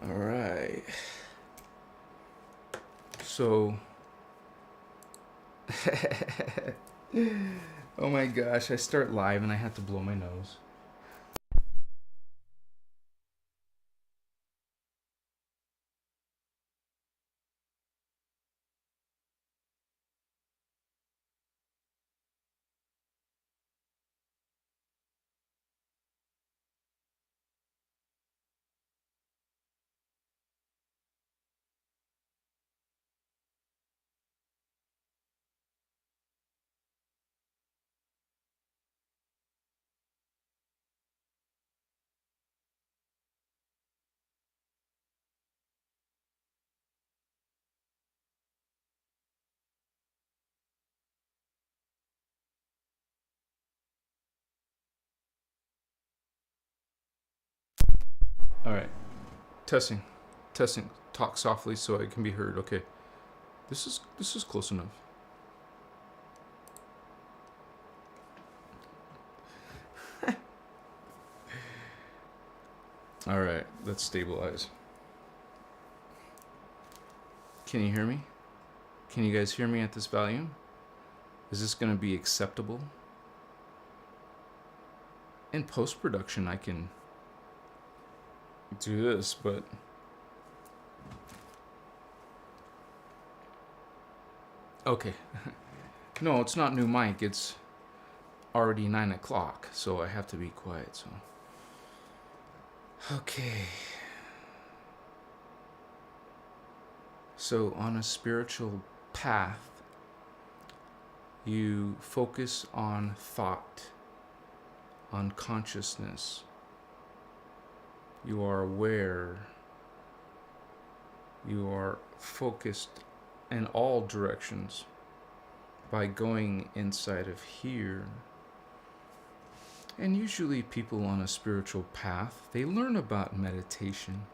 All right. So, oh my gosh, I start live and I have to blow my nose. All right. Testing. Testing. Talk softly so it can be heard. Okay. This is close enough. All right. Let's stabilize. Can you hear me? Can you guys hear me at this volume? Is this going to be acceptable? In post-production, I can do this, but okay. No, it's not new mic. It's already 9 o'clock, so I have to be quiet. So, okay. So, on a spiritual path, you focus on thought, on consciousness. You are aware. You are focused in all directions by going inside of here. And usually people on a spiritual path, they learn about meditation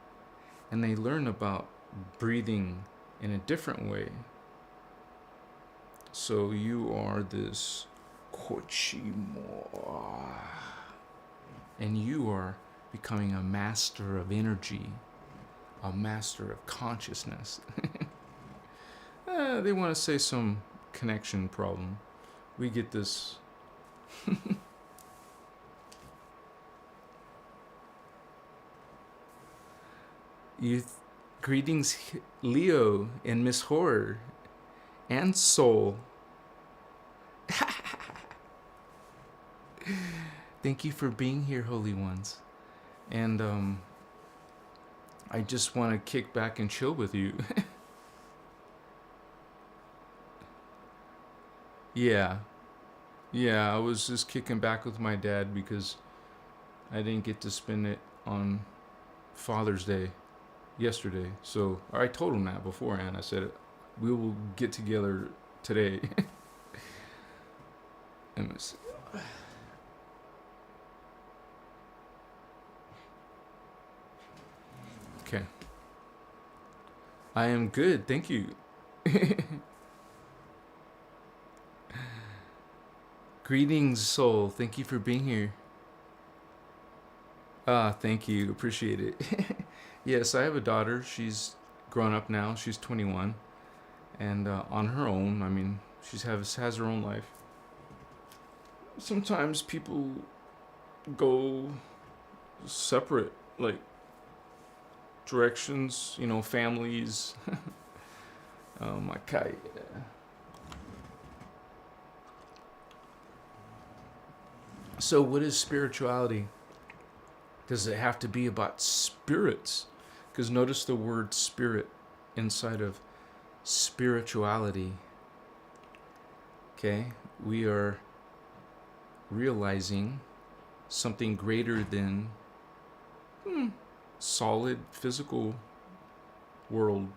and they learn about breathing in a different way. So you are this Kochimo, and you are becoming a master of energy, a master of consciousness. They want to say some connection problem. We get this. Greetings, Leo and Miss Horror and Soul. Thank you for being here, Holy Ones. And I just want to kick back and chill with you. Yeah. Yeah, I was just kicking back with my dad because I didn't get to spend it on Father's Day yesterday. So I told him that beforehand. I said, we will get together today. Okay. I am good, thank you. Greetings, Soul. Thank you for being here. Thank you. Appreciate it. Yes, I have a daughter. She's grown up now. She's 21. And on her own, I mean, she has her own life. Sometimes people go separate, like, directions, families. Oh, my kite. So, what is spirituality? Does it have to be about spirits? Because notice the word spirit inside of spirituality. Okay? We are realizing something greater than solid physical world.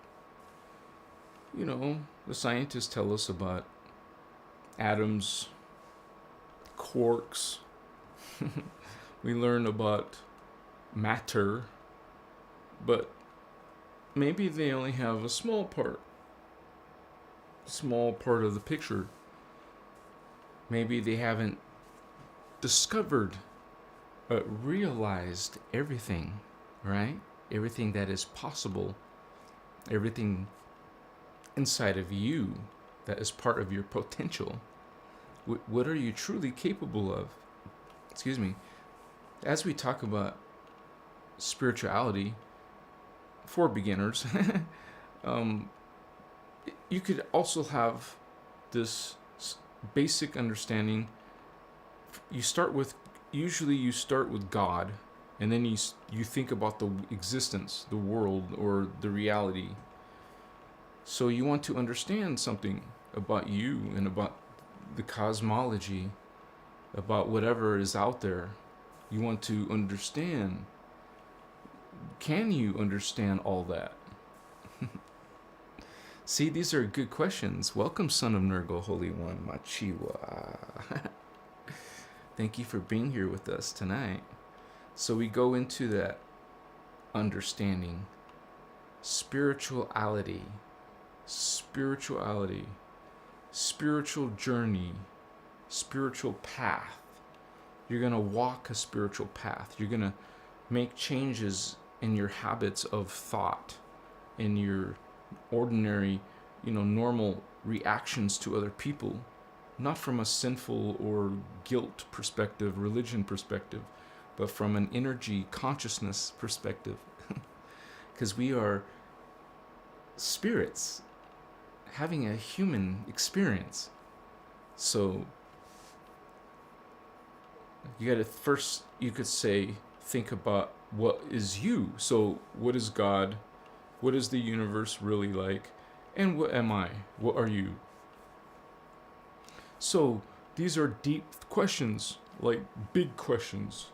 The scientists tell us about atoms, quarks. We learn about matter, but maybe they only have a small part of the picture. Maybe they haven't discovered, realized everything, right? everything that is possible, everything inside of you that is part of your potential. What are you truly capable of? Excuse me. As we talk about spirituality for beginners, you could also have this basic understanding. Usually you start with God, and then you think about the existence, the world, or the reality. So you want to understand something about you and about the cosmology, about whatever is out there. You want to understand. Can you understand all that? See, these are good questions. Welcome, Son of Nurgle, Holy One, Machiwa. Thank you for being here with us tonight. So we go into that understanding. Spirituality, spiritual journey, spiritual path. You're going to walk a spiritual path. You're going to make changes in your habits of thought, in your ordinary, normal reactions to other people, not from a sinful or guilt perspective, religion perspective, but from an energy consciousness perspective. Because we are spirits having a human experience. So you gotta first, you could say, think about what is you. So what is God? What is the universe really like? And what am I? What are you? So these are deep questions, like big questions.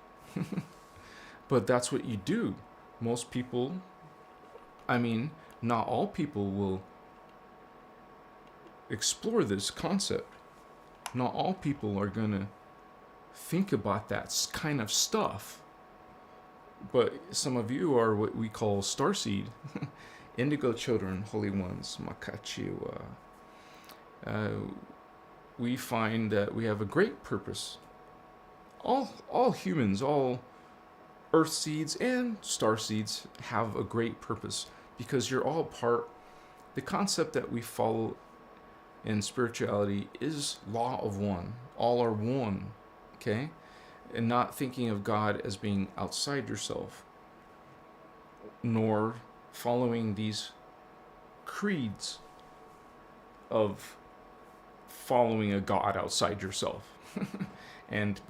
But that's what you do. Most people, not all people will explore this concept. Not all people are going to think about that kind of stuff. But some of you are what we call starseed, indigo children, holy ones, Makachiwa. We find that we have a great purpose. All humans, all earth seeds and star seeds have a great purpose, because you're all part. The concept that we follow in spirituality is law of one. All are one, okay? And not thinking of God as being outside yourself, nor following these creeds of following a God outside yourself and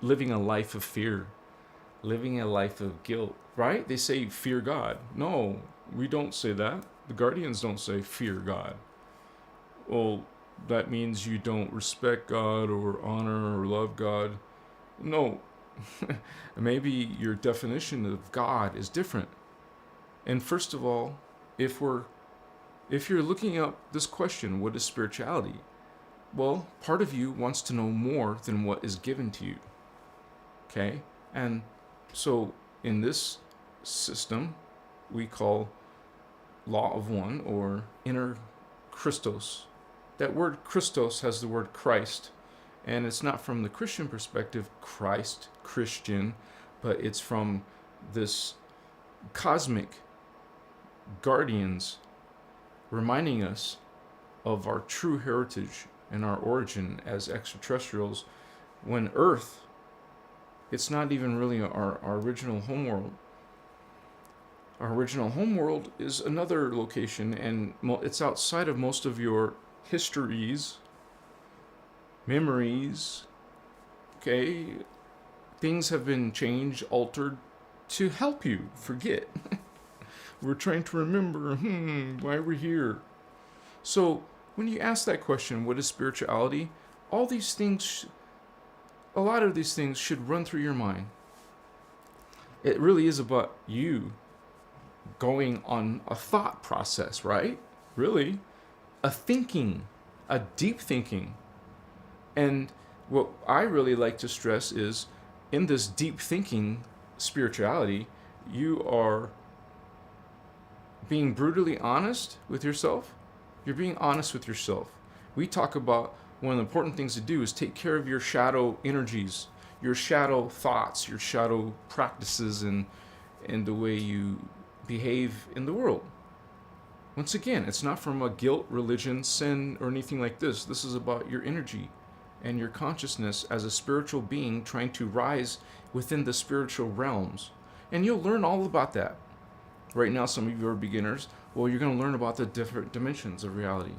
living a life of fear, living a life of guilt, right? They say fear God. No, we don't say that. The Guardians don't say fear God. Well, that means you don't respect God or honor or love God. No. Maybe your definition of God is different. And first of all, if you're looking up this question, what is spirituality? Well, part of you wants to know more than what is given to you. Okay? And so in this system, we call law of one, or inner Christos. That word Christos has the word Christ. And it's not from the Christian perspective, Christ, Christian, but it's from this cosmic guardians reminding us of our true heritage and our origin as extraterrestrials. When Earth, it's not even really our original homeworld. Our original homeworld is another location, and it's outside of most of your histories, memories. Okay, things have been changed, altered to help you forget. We're trying to remember why we're here. So when you ask that question, what is spirituality? All these things, a lot of these things should run through your mind. It really is about you going on a thought process, right? Really, a deep thinking. And what I really like to stress is, in this deep thinking spirituality, you are being brutally honest with yourself. You're being honest with yourself. We talk about one of the important things to do is take care of your shadow energies, your shadow thoughts, your shadow practices, and the way you behave in the world. Once again, it's not from a guilt, religion, sin, or anything like this. This is about your energy and your consciousness as a spiritual being trying to rise within the spiritual realms. And you'll learn all about that. Right now, some of you are beginners. Well, you're going to learn about the different dimensions of reality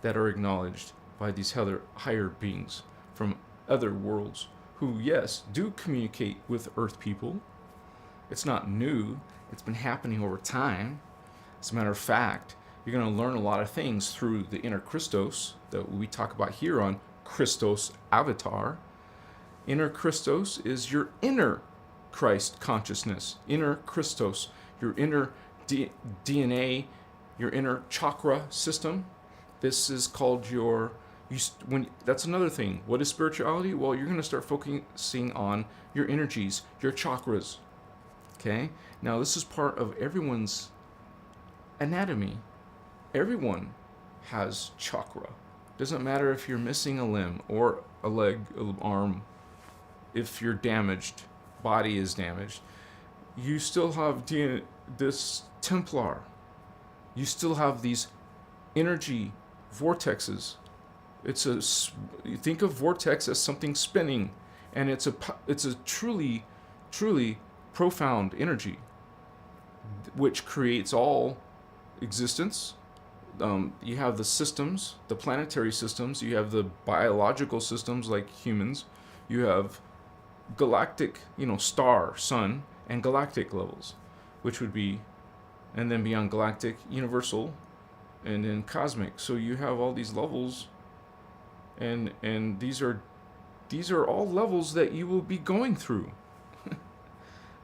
that are acknowledged by these higher beings from other worlds who, yes, do communicate with Earth people. It's not new. It's been happening over time. As a matter of fact, you're going to learn a lot of things through the Inner Christos that we talk about here on Christos Avatar. Inner Christos is your inner Christ consciousness. Inner Christos, your inner DNA, your inner chakra system. This is called your... that's another thing. What is spirituality? Well, you're going to start focusing on your energies, your chakras. Okay? Now, this is part of everyone's anatomy. Everyone has chakra. Doesn't matter if you're missing a limb or a leg, an arm. If you're damaged, body is damaged, you still have this Templar. You still have these energy vortexes. You think of vortex as something spinning, and it's a truly profound energy, which creates all existence. You have the systems, the planetary systems. You have the biological systems like humans. You have galactic, star, sun, and galactic levels, which would be, and then beyond galactic, universal, and then cosmic. So you have all these levels, and these are all levels that you will be going through.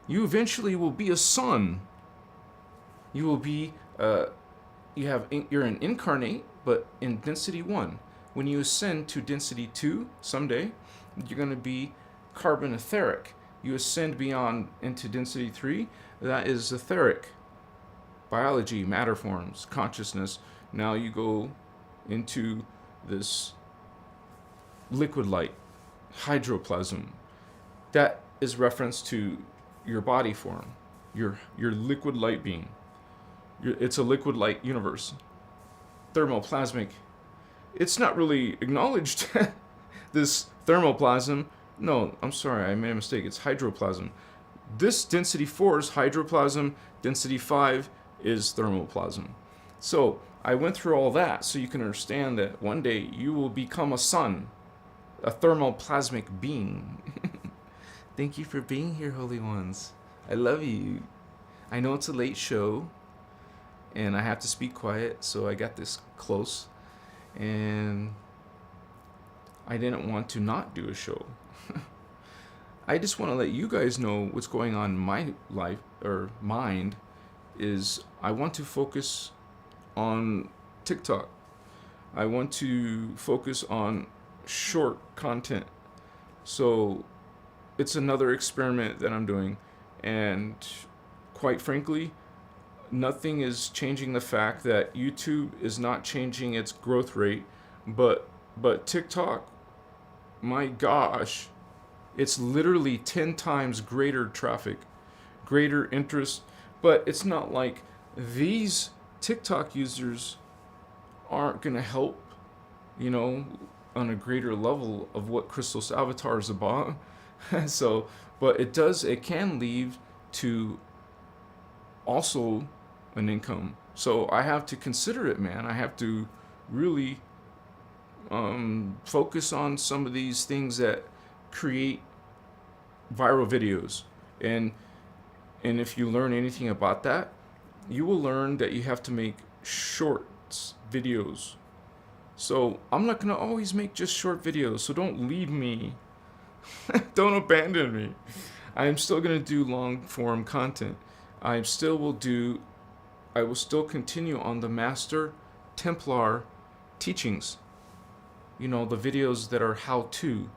You eventually will be a sun. You will be you're an incarnate, but in density 1. When you ascend to density 2 someday, you're going to be carbon etheric. You ascend beyond into density 3, that is etheric. Biology, matter forms, consciousness. Now you go into this liquid light, hydroplasm. That is reference to your body form, your liquid light being. It's a liquid light universe. Thermoplasmic. It's not really acknowledged, this thermoplasm. No, I'm sorry, I made a mistake. It's hydroplasm. This density 4 is hydroplasm. Density 5 is thermoplasm. So I went through all that so you can understand that one day you will become a sun, a thermoplasmic being. Thank you for being here, Holy Ones. I love you. I know it's a late show, and I have to speak quiet, so I got this close. And I didn't want to not do a show. I just want to let you guys know what's going on in my life, or mind, is I want to focus on TikTok. I want to focus on short content. So it's another experiment that I'm doing. And quite frankly, nothing is changing the fact that YouTube is not changing its growth rate, but TikTok, my gosh, it's literally 10 times greater traffic, greater interest. But it's not like these TikTok users aren't going to help, on a greater level of what Christos Avatar is about. So, but it can lead to also an income. So I have to consider it, man. I have to really focus on some of these things that create viral videos. And if you learn anything about that, you will learn that you have to make shorts videos. So I'm not going to always make just short videos, so don't leave me. Don't abandon me. I'm still going to do long form content. I will still continue on the Master Templar teachings. The videos that are how-to.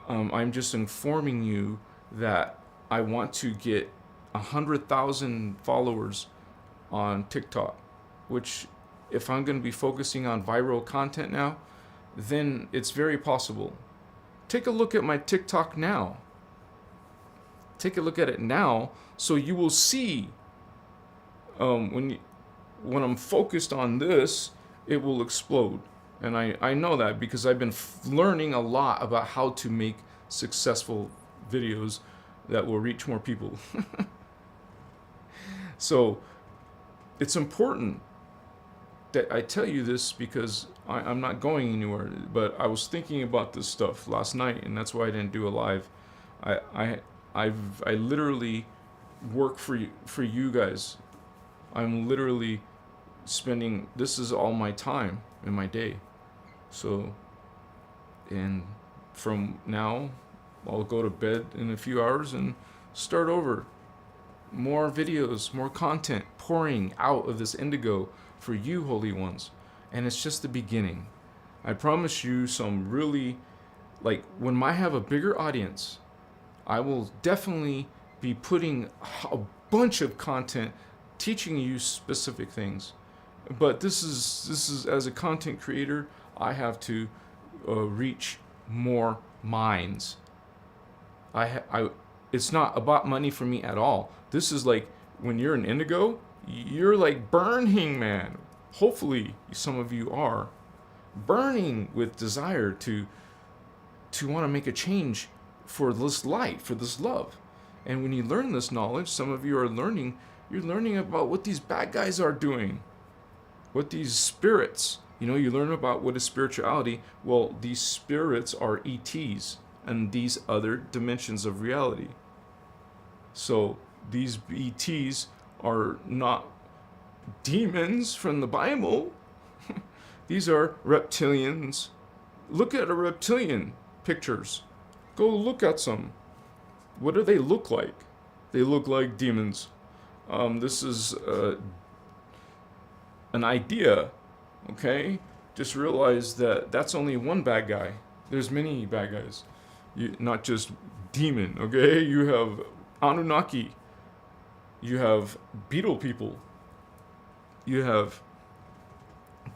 I'm just informing you that I want to get 100,000 followers on TikTok, which if I'm going to be focusing on viral content now, then it's very possible. Take a look at my TikTok now. Take a look at it now so you will see When I'm focused on this, it will explode. And I know that because I've been learning a lot about how to make successful videos that will reach more people. So it's important that I tell you this because I'm not going anywhere. But I was thinking about this stuff last night, and that's why I didn't do a live. I literally work for you guys. I'm literally spending, this is all my time in my day. So, and from now, I'll go to bed in a few hours and start over. More videos, more content pouring out of this indigo for you, holy ones. And it's just the beginning. I promise you some really, like, when I have a bigger audience, I will definitely be putting a bunch of content teaching you specific things. But this is as a content creator, I have to reach more minds. It's not about money for me at all. This is like when you're an indigo, you're like burning, man. Hopefully, some of you are burning with desire to want to make a change for this light, for this love. And when you learn this knowledge, some of you are learning. You're learning about what these bad guys are doing, what these spirits. You learn about what is spirituality. Well, these spirits are ETs and these other dimensions of reality. So these ETs are not demons from the Bible. These are reptilians. Look at a reptilian pictures. Go look at some. What do they look like? They look like demons. This is an idea, okay? Just realize that that's only one bad guy. There's many bad guys. Not just demon, okay? You have Anunnaki. You have beetle people. You have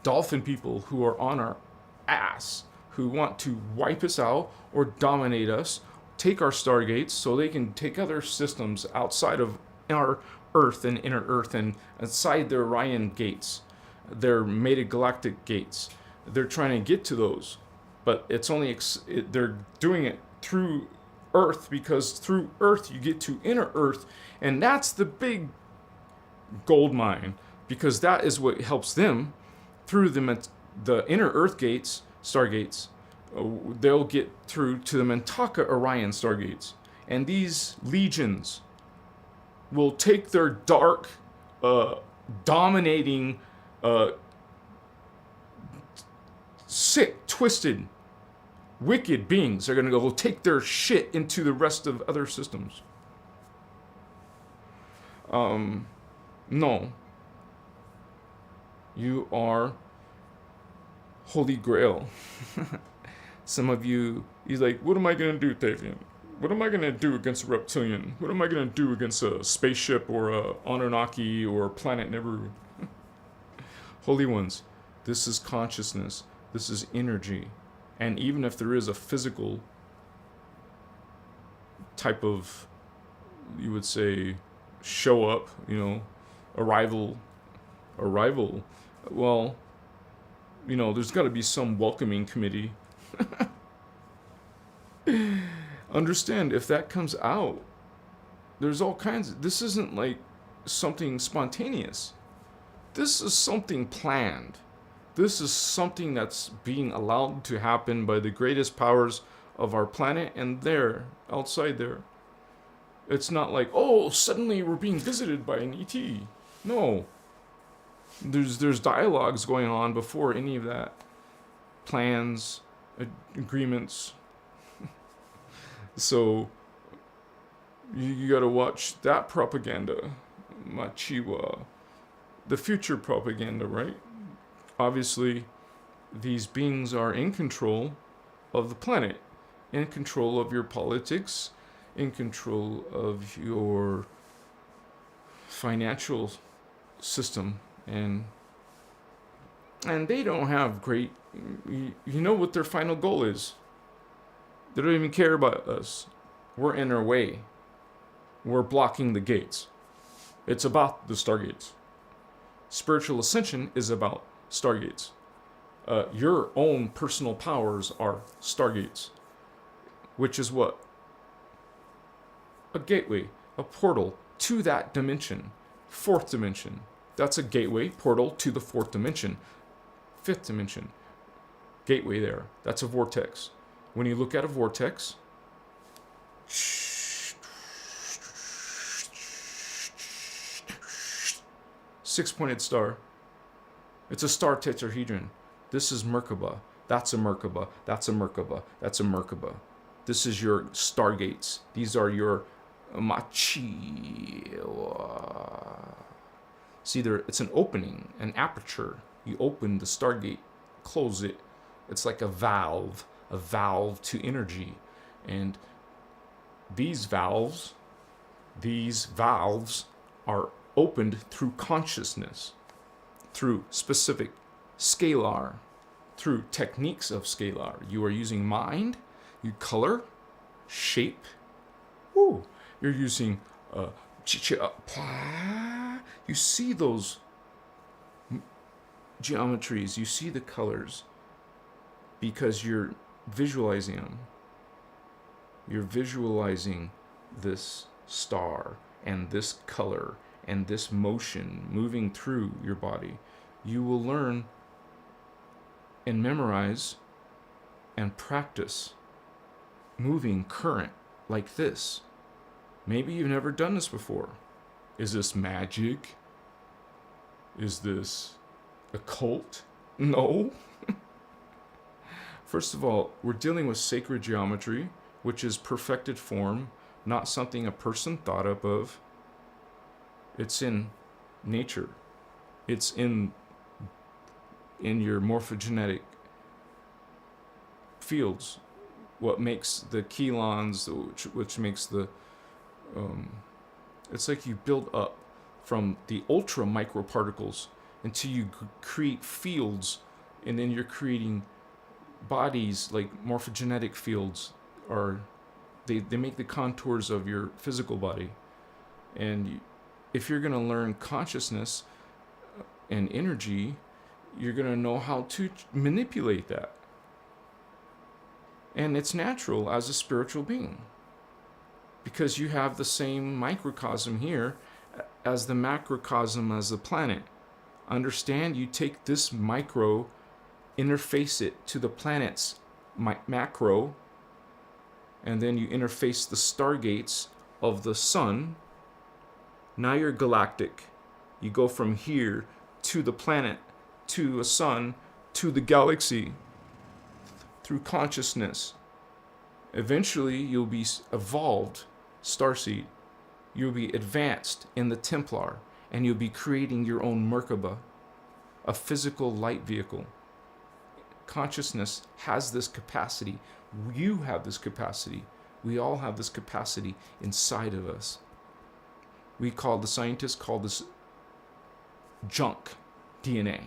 dolphin people who are on our ass, who want to wipe us out or dominate us, take our stargates so they can take other systems outside of our Earth and inner Earth and inside their Orion gates, their mated galactic gates. They're trying to get to those, but it's only they're doing it through Earth, because through Earth you get to inner Earth, and that's the big gold mine, because that is what helps them through the inner Earth gates, stargates. They'll get through to the Mintaka Orion stargates, and these legions will take their dark, dominating, sick, twisted, wicked beings. They're going to go take their shit into the rest of other systems. No. You are Holy Grail. Some of you're like, what am I going to do, Tavian? What am I going to do against a reptilian? What am I going to do against a spaceship or a Anunnaki or planet Nibiru? Holy ones, this is consciousness. This is energy. And even if there is a physical type of, you would say, show up, arrival, well, there's got to be some welcoming committee. Understand, if that comes out, there's all kinds this isn't like something spontaneous. This is something planned. This is something that's being allowed to happen by the greatest powers of our planet, and there, outside there. It's not like, oh, suddenly we're being visited by an ET. No. There's dialogues going on before any of that. Plans, agreements. So you gotta watch that propaganda, Machiwa, the future propaganda, right? Obviously, these beings are in control of the planet, in control of your politics, in control of your financial system, and they don't have great, you know what their final goal is. They don't even care about us. We're in our way. We're blocking the gates. It's about the stargates. Spiritual ascension is about stargates. Your own personal powers are stargates, which is what? A gateway, a portal to that dimension, fourth dimension. That's a gateway, portal to the fourth dimension, fifth dimension. Gateway there. That's a vortex. When you look at a vortex, six-pointed star. It's a star tetrahedron. This is Merkaba. That's a Merkaba. That's a Merkaba. That's a Merkaba. This is your stargates. These are your machi. See, it's an opening, an aperture. You open the stargate, close it. It's like a valve to energy. And these valves are opened through consciousness, through specific scalar, through techniques of scalar. You are using mind, you color, shape. Ooh, you're using you see those geometries, you see the colors, because you're visualizing them. You're visualizing this star and this color and this motion moving through your body. You will learn and memorize and practice moving current like this. Maybe you've never done this before. Is this magic? Is this occult? No. First of all, we're dealing with sacred geometry, which is perfected form, not something a person thought up of. It's in nature. It's in your morphogenetic fields. What makes the chelons, which makes the it's like you build up from the ultra microparticles until you create fields, and then you're creating bodies, like morphogenetic fields, or they make the contours of your physical body. And if you're going to learn consciousness and energy, you're going to know how to manipulate that. And it's natural as a spiritual being, because you have the same microcosm here as the macrocosm as the planet. Understand, you take this micro, interface it to the planet's macro, and then you interface the stargates of the sun. Now you're galactic. You go from here to the planet, to a sun, to the galaxy, through consciousness. Eventually, you'll be evolved, starseed. You'll be advanced in the Templar, and you'll be creating your own Merkaba, a physical light vehicle. Consciousness has this capacity. You have this capacity. We all have this capacity inside of us. The scientists call this junk DNA.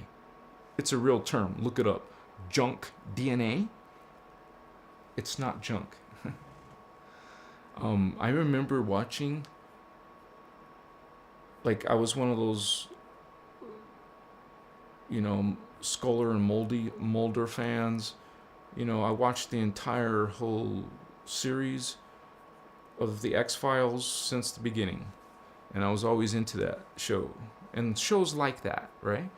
It's a real term. Look it up. Junk DNA. It's not junk. I remember watching, I was one of those, Sculler and Mulder fans. I watched the entire whole series of the X-Files since the beginning. And I was always into that show. And shows like that, right?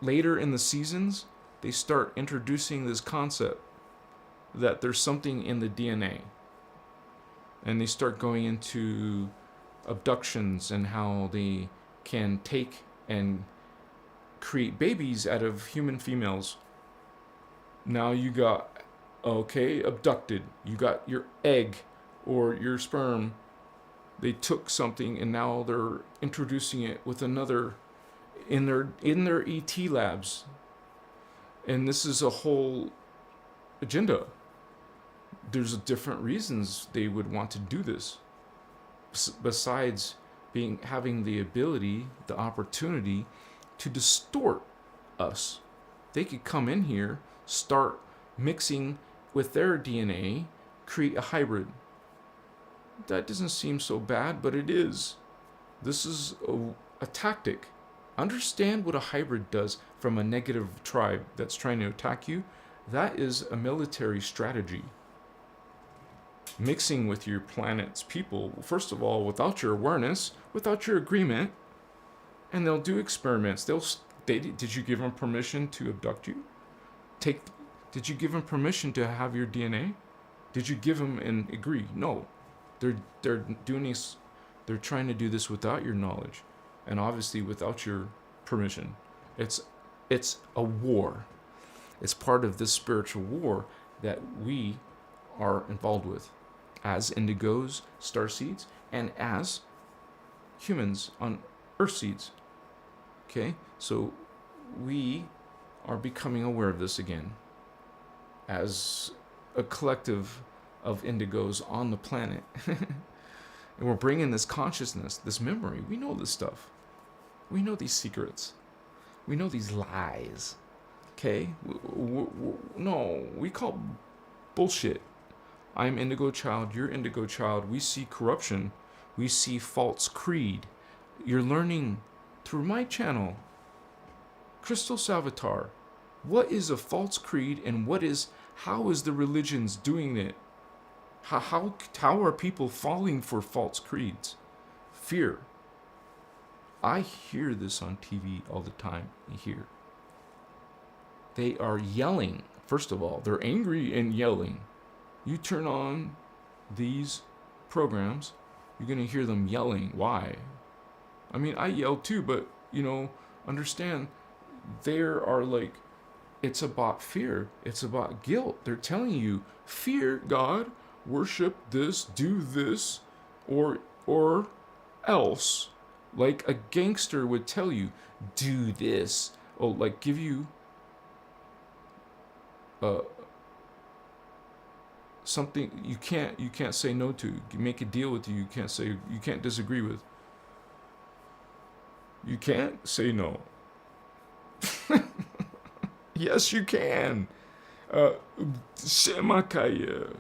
Later in the seasons, they start introducing this concept that there's something in the DNA. And they start going into abductions and how they can take and create babies out of human females. Now you got, abducted. You got your egg or your sperm. They took something and now they're introducing it with another in their ET labs. And this is a whole agenda. There's different reasons they would want to do this. Besides having the ability, the opportunity to distort us. They could come in here, start mixing with their DNA, create a hybrid. That doesn't seem so bad, but it is. This is a tactic. Understand what a hybrid does from a negative tribe that's trying to attack you. That is a military strategy. Mixing with your planet's people, first of all, without your awareness, without your agreement, and they'll do experiments. Did you give them permission to abduct you? Did you give them permission to have your DNA? Did you give them and agree? No. They're doing this. They're trying to do this without your knowledge, and obviously without your permission. It's a war. It's part of this spiritual war that we are involved with as indigos, starseeds, and as humans on earth seeds. Okay? So we are becoming aware of this again as a collective of indigos on the planet. And we're bringing this consciousness, this memory. We know this stuff. We know these secrets. We know these lies. Okay? No, we call bullshit. I'm indigo child, you're indigo child. We see corruption. We see false creed. You're learning through my channel, Christos Avatar, what is a false creed and how is the religions doing it? How are people falling for false creeds? Fear. I hear this on TV all the time. They are yelling. First of all, they're angry and yelling. You turn on these programs, you're going to hear them yelling. Why? I mean, I yell too, but, understand, there are it's about fear. It's about guilt. They're telling you, fear God, worship this, do this, or else. Like a gangster would tell you, do this. Oh, give you something you can't say no to. You make a deal with you can't disagree with. You can't say no. Yes, you can. Shemakaya.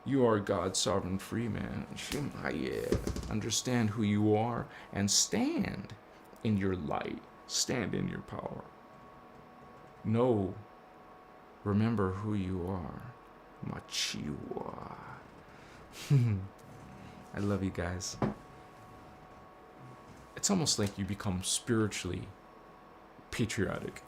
You are God's sovereign free man. Shemaya. Understand who you are and stand in your light. Stand in your power. Know. Remember who you are. Machiwa. I love you guys. It's almost like you become spiritually patriotic.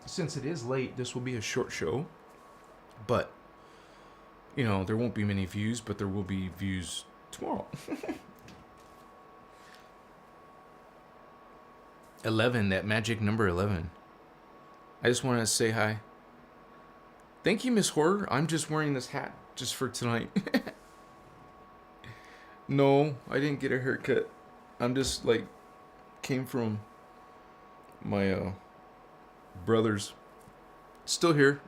Since it is late, this will be a short show. But, there won't be many views, but there will be views tomorrow. 11, that magic number 11. I just want to say hi. Thank you, Miss Horror. I'm just wearing this hat just for tonight. No, I didn't get a haircut. I'm just came from my brothers. Still here.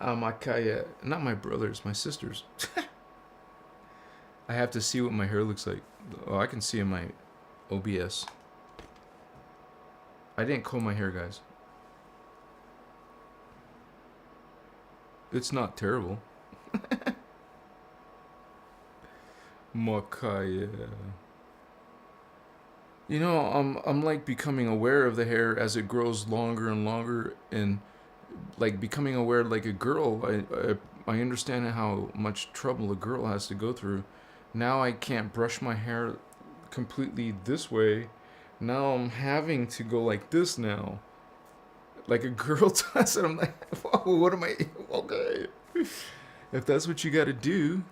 Not my brothers, my sisters. I have to see what my hair looks like. Oh, I can see in my OBS. I didn't comb my hair, guys. It's not terrible. Makaya. I'm becoming aware of the hair as it grows longer and longer, and becoming aware like a girl. I understand how much trouble a girl has to go through. Now I can't brush my hair completely this way. Now I'm having to go like this now. Like a girl does, and I'm like, whoa, what am I? Okay. If that's what you gotta do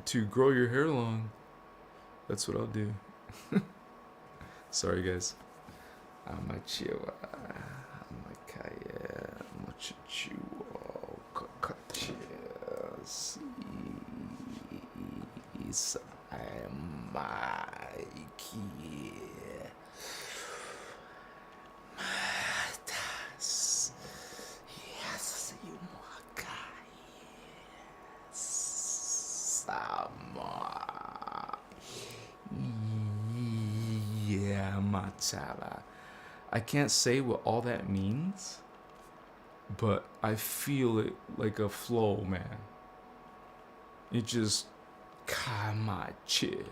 to grow your hair long, that's what I'll do. Sorry, guys. Amachiwa. Amakaya. Machichiwa. Kakachia. Mikey. Yes, you Sama. Yeah, Machala. I can't say what all that means, but I feel it like a flow, man. It just kamache.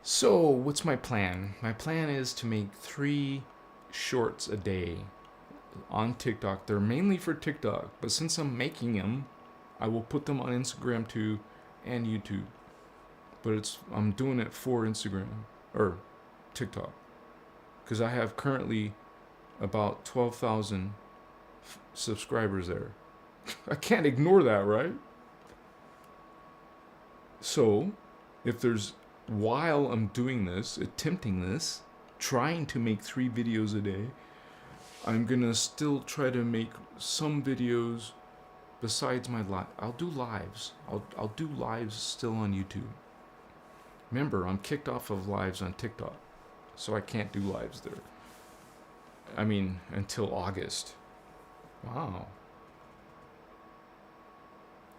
So, what's my plan? My plan is to make 3 shorts a day on TikTok. They're mainly for TikTok, but since I'm making them, I will put them on Instagram too and YouTube. But I'm doing it for Instagram or TikTok because I have currently about 12,000 subscribers there. I can't ignore that, right? So, while I'm doing this, attempting this, trying to make 3 videos a day, I'm gonna still try to make some videos besides my live. I'll do lives. I'll do lives still on YouTube. Remember, I'm kicked off of lives on TikTok, so I can't do lives there. I mean, until August. Wow.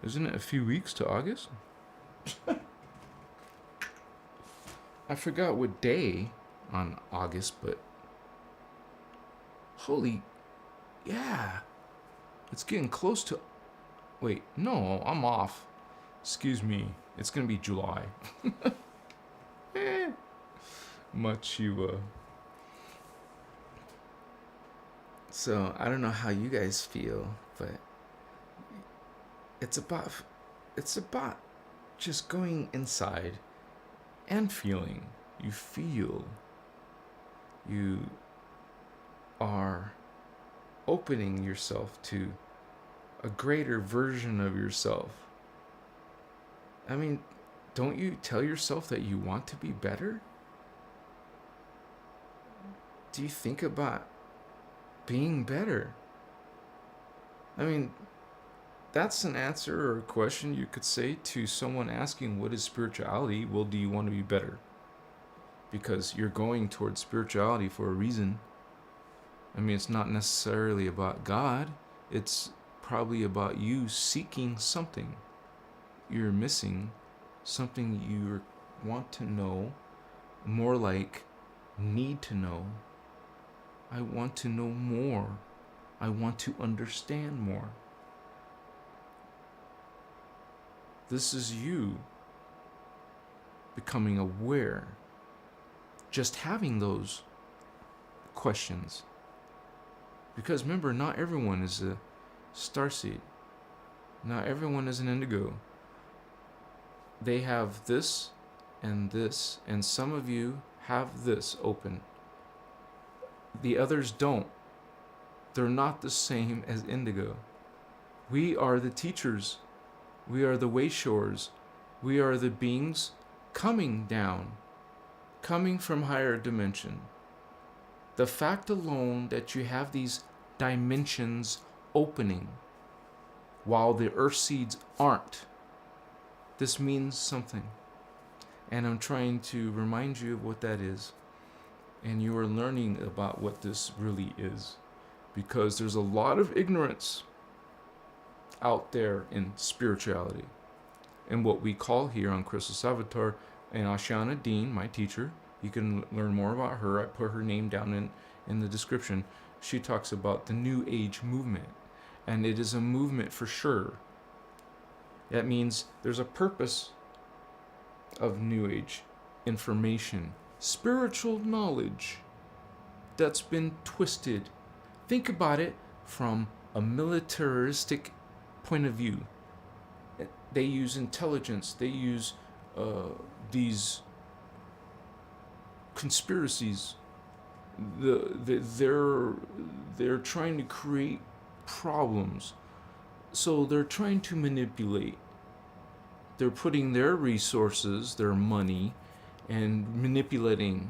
Isn't it a few weeks to August? I forgot what day on August, but holy, yeah. It's getting close to, wait, no, I'm off. Excuse me. It's going to be July. Machiwa. So, I don't know how you guys feel, but it's about just going inside and feeling. You feel. You are opening yourself to a greater version of yourself. I mean, don't you tell yourself that you want to be better? Do you think about being better? I mean, that's an answer or a question you could say to someone asking, what is spirituality? Well, do you want to be better? Because you're going towards spirituality for a reason. I mean, it's not necessarily about God. It's probably about you seeking something. You're missing something you want to know, more like need to know. I want to know more. I want to understand more. This is you becoming aware. Just having those questions. Because remember, not everyone is a starseed. Not everyone is an indigo. They have this, and some of you have this open. The others don't. They're not the same as indigo. We are the teachers. We are the wayshowers. We are the beings coming down, coming from higher dimension. The fact alone that you have these dimensions opening while the earth seeds aren't, this means something. And I'm trying to remind you of what that is. And you are learning about what this really is. Because there's a lot of ignorance out there in spirituality. And what we call here on Christos Avatar, and Ashana Dean, my teacher, you can learn more about her. I put her name down in the description. She talks about the New Age movement. And it is a movement for sure. That means there's a purpose of New Age information, spiritual knowledge that's been twisted. Think about it from a militaristic point of view. They use intelligence. They use these conspiracies. They're trying to create problems. So they're trying to manipulate. They're putting their resources, their money, and manipulating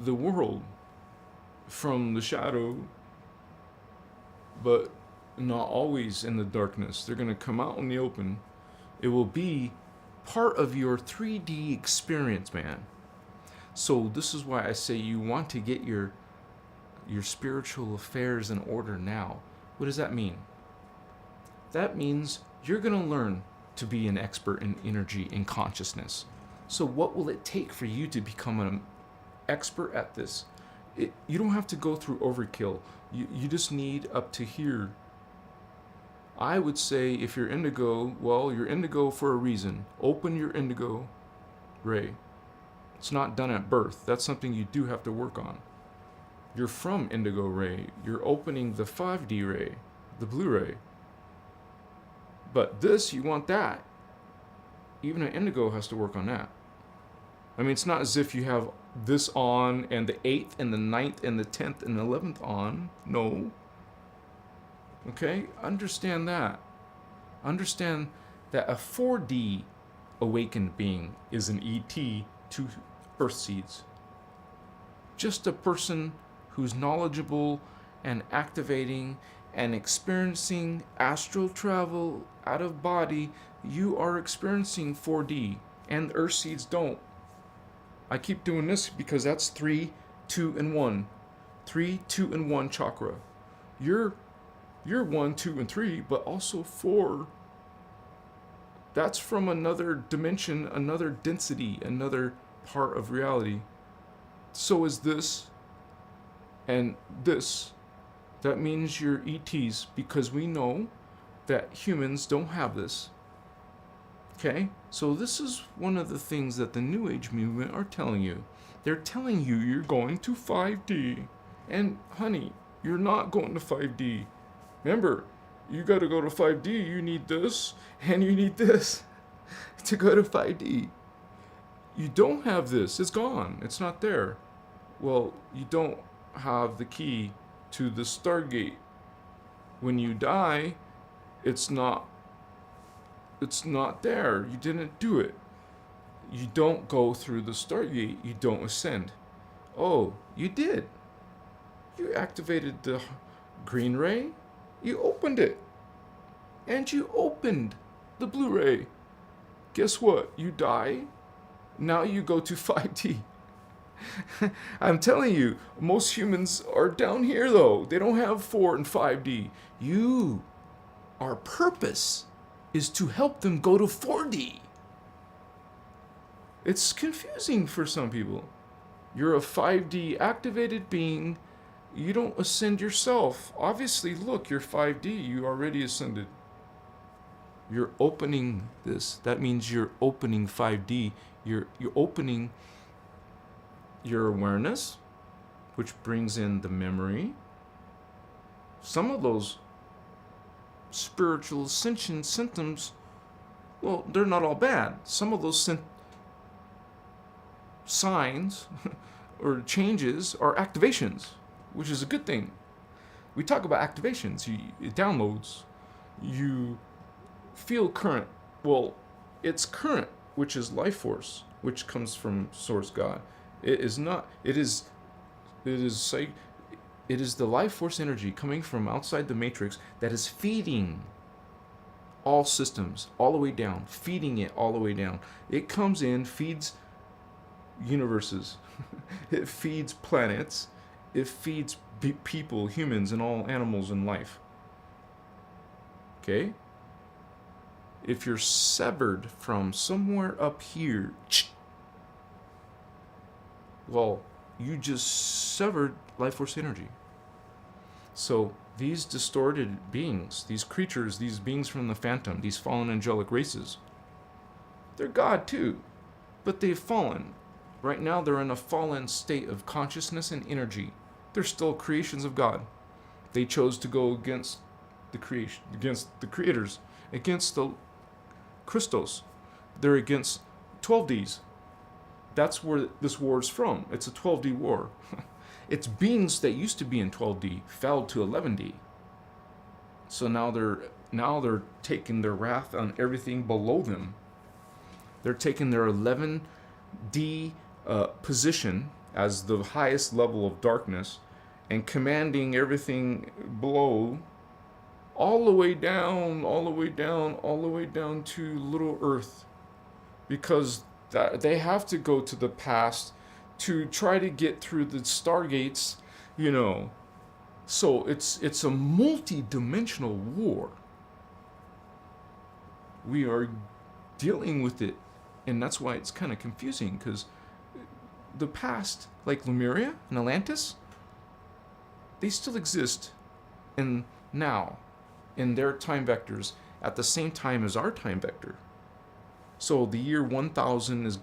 the world from the shadow, but not always in the darkness. They're going to come out in the open. It will be part of your 3D experience, man. So this is why I say you want to get your spiritual affairs in order now. What does that mean? that means you're going to learn to be an expert in energy and consciousness. So what will it take for you to become an expert at this? You don't have to go through overkill. You just need up to here. I would say if you're indigo, well, you're indigo for a reason. Open your indigo ray. It's not done at birth. That's something you do have to work on. You're from indigo ray. You're opening the 5D ray, the blue ray. But this, you want that. Even an indigo has to work on that. I mean, it's not as if you have this on and the 8th and the 9th and the 10th and the 11th on. No. Okay? Understand that. Understand that a 4D awakened being is an ET to Earth seeds. Just a person who's knowledgeable and activating and experiencing astral travel out of body. You are experiencing 4D, and the Earth seeds don't. I keep doing this because that's 3, 2, and 1. 3, 2, and 1 chakra. You're 1, 2, and 3, but also 4. That's from another dimension, another density, another part of reality. So is this and this. That means you're ETs, because we know that humans don't have this. Okay? So this is one of the things that the New Age movement are telling you. They're telling you you're going to 5D. And honey, you're not going to 5D. Remember, you got to go to 5D. You need this and you need this to go to 5D. You don't have this. It's gone. It's not there. Well, you don't have the key to the Stargate. When you die, it's not there. You didn't do it. You don't go through the Stargate. You don't ascend. Oh, you did. You activated the green ray. You opened it. And you opened the blue ray. Guess what? You die. Now you go to 5D. I'm telling you, most humans are down here though. They don't have 4 and 5D. Our purpose is to help them go to 4D. It's confusing for some people. You're a 5D activated being. You don't ascend yourself. Obviously, look, you're 5D. You already ascended. You're opening this. That means you're opening 5D. You're opening your awareness, which brings in the memory. Some of those spiritual ascension symptoms, well, they're not all bad. Some of those signs or changes are activations, which is a good thing. We talk about activations. It downloads. You feel current. Well, it's current, which is life force, which comes from Source God. It is not. It is the life force energy coming from outside the matrix that is feeding all systems all the way down, feeding it all the way down. It comes in, feeds universes. It feeds planets. It feeds people, humans, and all animals in life. Okay? If you're severed from somewhere up here, well, you just severed life force energy. So these distorted beings, these creatures, these beings from the phantom, these fallen angelic races, they're God too, but they've fallen. Right now they're in a fallen state of consciousness and energy. They're still creations of God. They chose to go against the creation, against the creators, against the Christos. They're against 12Ds. That's where this war is from. It's a 12D war. It's beings that used to be in 12D fell to 11D. So now they're taking their wrath on everything below them. They're taking their 11D position as the highest level of darkness and commanding everything below all the way down, all the way down, all the way down to little Earth. Because they have to go to the past to try to get through the stargates, you know. So it's a multi-dimensional war. we are dealing with it. And that's why it's kind of confusing, because the past, like Lemuria and Atlantis, they still exist in now, in their time vectors, at the same time as our time vector. So the year 1000 is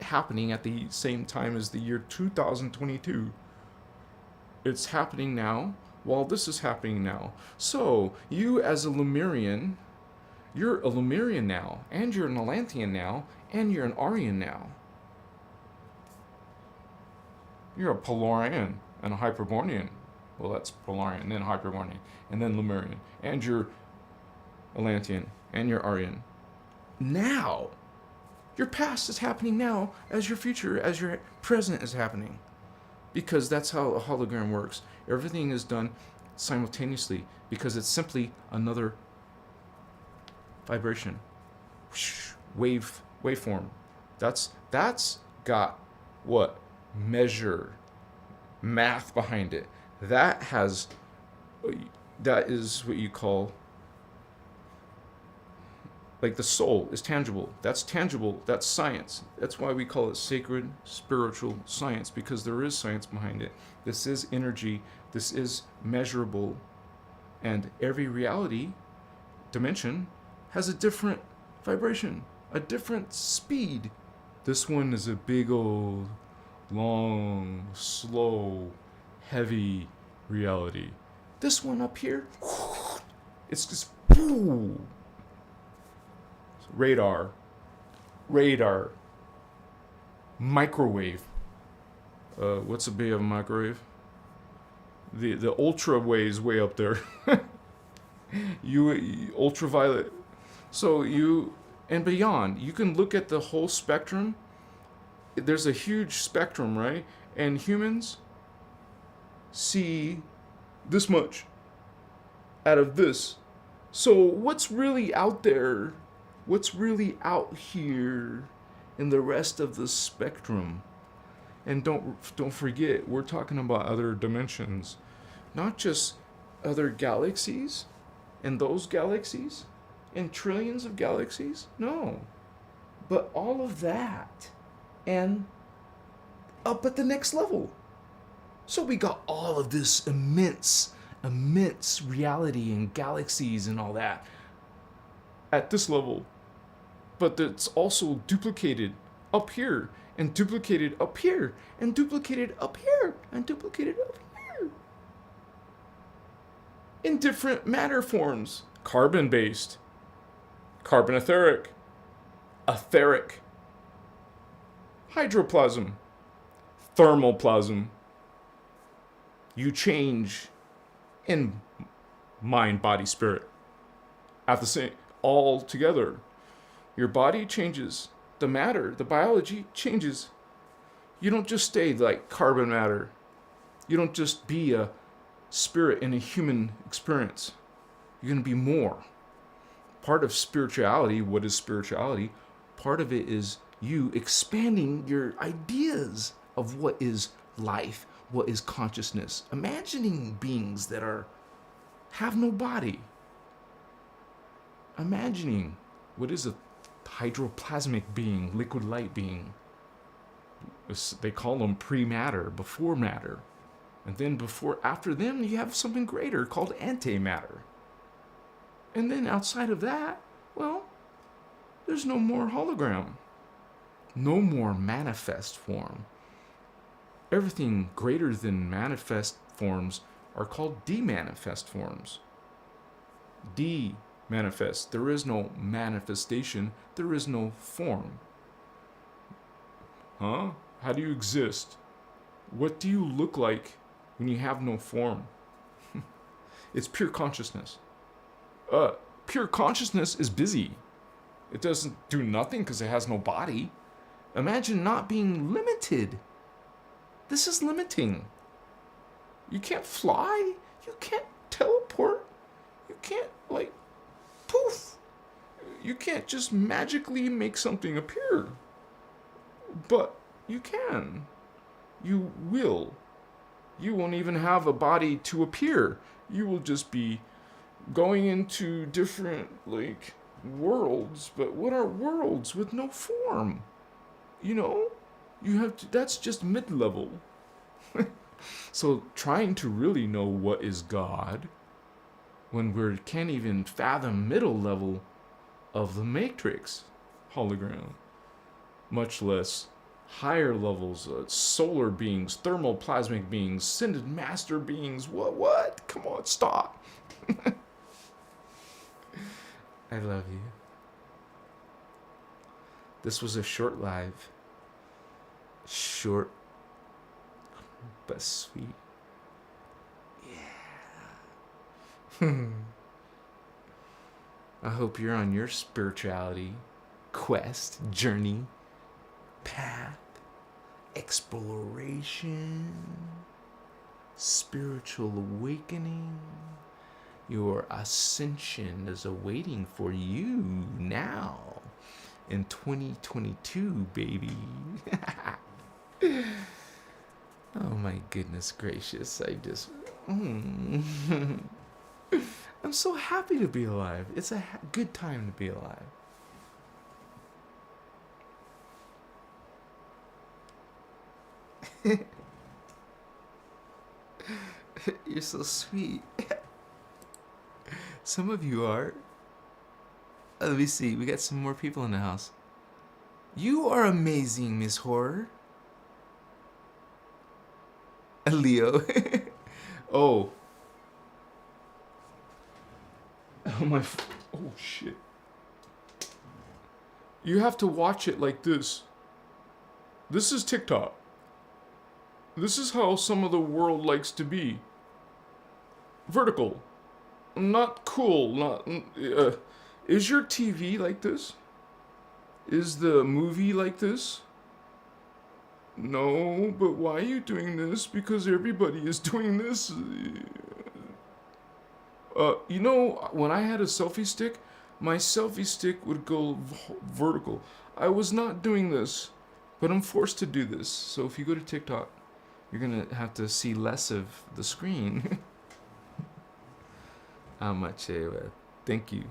happening at the same time as the year 2022. It's happening now while this is happening now. So you as a Lemurian, you're a Lemurian now, and you're an Atlantean now, and you're an Aryan now. You're a Polarian and a Hyperborean. Well, that's Polarian, then Hyperborean, and then Lemurian. And you're Atlantean, and you're Aryan. Now, your past is happening now as your future, as your present is happening. Because that's how a hologram works. Everything is done simultaneously, because it's simply another vibration, waveform. That's got what? Measure, math behind it. That is what you call, like, the soul is tangible. That's tangible. That's science. That's why we call it sacred spiritual science, because there is science behind it. This is energy. This is measurable. And every reality dimension has a different vibration, a different speed. This one is a big old, long, slow, heavy reality. This one up here, it's just boom. Radar, microwave. What's a bit of a microwave? The ultra waves way up there. you ultraviolet. So you and beyond, you can look at the whole spectrum. There's a huge spectrum, right? And humans see this much out of this. So what's really out there? What's really out here in the rest of the spectrum? And don't forget, we're talking about other dimensions, not just other galaxies and those galaxies and trillions of galaxies. No, but all of that and up at the next level. So we got all of this immense reality and galaxies and all that at this level. But it's also duplicated up here, and duplicated up here, and duplicated up here, and duplicated up here. In different matter forms. Carbon-based, carbon-etheric, etheric, hydroplasm, thermoplasm. You change in mind, body, spirit. At the same, all together. Your body changes. The matter, the biology changes. You don't just stay like carbon matter. You don't just be a spirit in a human experience. You're going to be more. Part of spirituality, what is spirituality? Part of it is you expanding your ideas of what is life, what is consciousness. Imagining beings that have no body. Imagining what is a hydroplasmic being, liquid light being. They call them pre-matter, before matter. And then after them, you have something greater called antimatter. And then outside of that, well, there's no more hologram. No more manifest form. Everything greater than manifest forms are called demanifest forms. Manifest. There is no manifestation. There is no form. Huh? How do you exist? What do you look like when you have no form? It's pure consciousness. Pure consciousness is busy. It doesn't do nothing because it has no body. Imagine not being limited. This is limiting. You can't fly. You can't teleport. You can't, poof. You can't just magically make something appear. But you can. You will. You won't even have a body to appear. You will just be going into different, worlds, but what are worlds with no form? You know, you have to, that's just mid-level. So trying to really know what is God when we can't even fathom middle level of the matrix hologram, much less higher levels, solar beings, thermoplasmic beings, ascended master beings. What? Come on, stop. I love you. This was a short live. Short, but sweet. Yeah. I hope you're on your spirituality quest, journey, path, exploration, spiritual awakening. Your ascension is awaiting for you now in 2022, baby. Oh my goodness gracious, I'm so happy to be alive. It's a good time to be alive. You're so sweet. Some of you are. Let me see. We got some more people in the house. You are amazing, Miss Horror. Leo. Oh. Oh my. Oh shit. You have to watch it like this. This is TikTok. This is how some of the world likes to be. Vertical. Not cool. Not. Is your TV like this? Is the movie like this? No, but why are you doing this? Because everybody is doing this. You know, when I had a selfie stick, my selfie stick would go vertical. I was not doing this, but I'm forced to do this. So if you go to TikTok, you're gonna have to see less of the screen. How much? Thank you.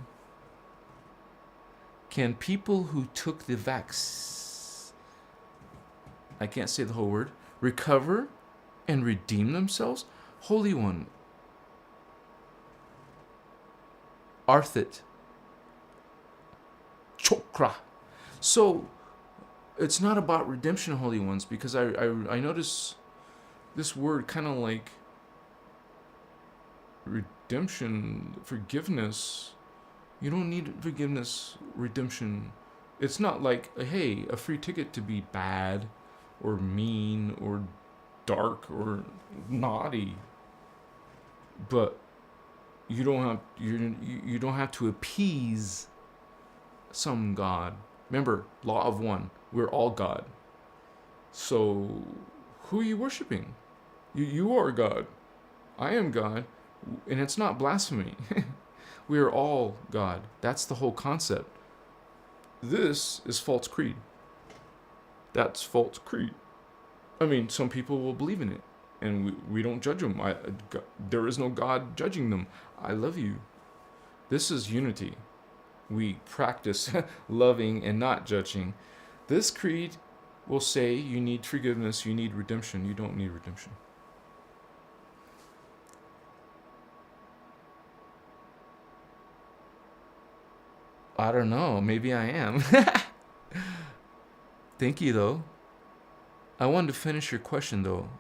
Can people who took the I can't say the whole word, recover and redeem themselves? Holy One, Arthit, Chokra. So it's not about redemption, Holy Ones, because I notice this word kind of like redemption, forgiveness. You don't need forgiveness, redemption. It's not like, hey, a free ticket to be bad or mean or dark or naughty. But you don't have to appease some God. Remember, law of one. We're all God. So who are you worshiping? You are God. I am God. And it's not blasphemy. We are all God. That's the whole concept. This is false creed. That's false creed. I mean, some people will believe in it, and we don't judge them. There is no God judging them. I love you. This is unity. We practice loving and not judging. This creed will say you need forgiveness, you need redemption. You don't need redemption. I don't know. Maybe I am. Thank you, though. I wanted to finish your question, though.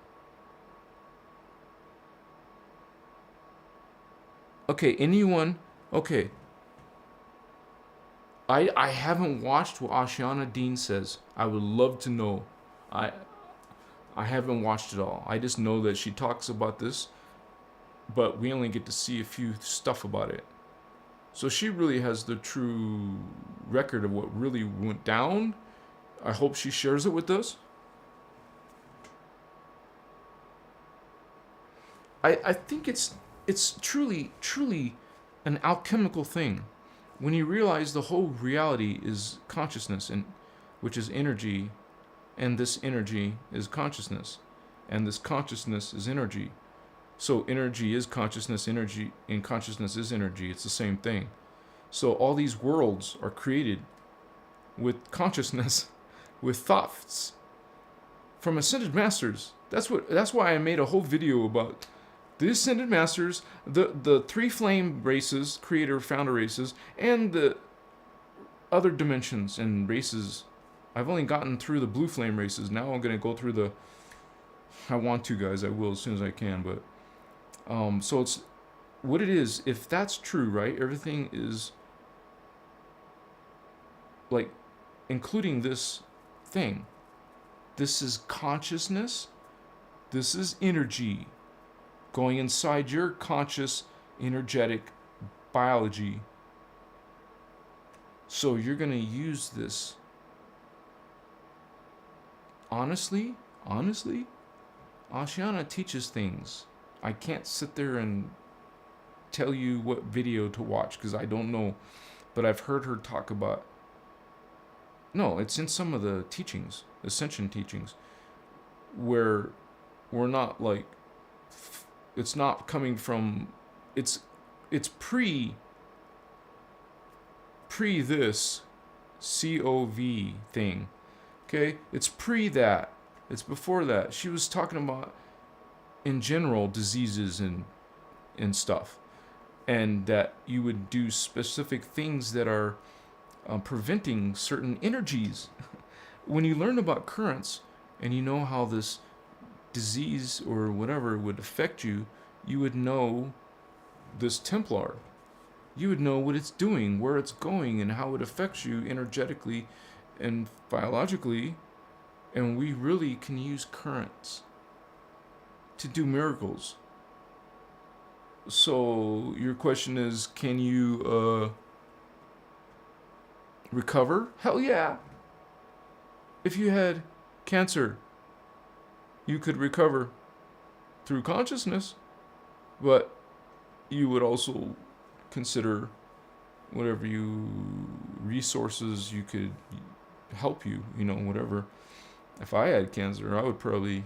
Okay, anyone... Okay. I haven't watched what Ashiana Dean says. I would love to know. I haven't watched it all. I just know that she talks about this, but we only get to see a few stuff about it. So she really has the true record of what really went down. I hope she shares it with us. I think it's truly an alchemical thing. When you realize the whole reality is consciousness, and which is energy, and this energy is consciousness, and this consciousness is energy. So energy is consciousness, energy and consciousness is energy. It's the same thing. So all these worlds are created with consciousness, with thoughts from ascended masters. That's why I made a whole video about the ascended masters, the three flame races, creator founder races, and the other dimensions and races. I've only gotten through the blue flame races. Now I'm gonna go through the. I want to, guys. I will as soon as I can. But so it's what it is. If that's true, right? Everything is like, including this thing. This is consciousness. This is energy going inside your conscious, energetic biology. So you're going to use this. Honestly, Ashiana teaches things. I can't sit there and tell you what video to watch because I don't know. But I've heard her talk about. No, it's in some of the teachings, ascension teachings, where we're not like, it's not coming from, it's pre this COV thing, okay? It's pre that. It's before that. She was talking about, in general, diseases and stuff, and that you would do specific things that are preventing certain energies. When you learn about currents and you know how this disease or whatever would affect you, you would know this Templar. You would know what it's doing, where it's going, and how it affects you energetically and biologically. And we really can use currents to do miracles. So your question is, can you recover? Hell yeah. If you had cancer, you could recover through consciousness, but you would also consider whatever resources you could help you, whatever. If I had cancer, I would probably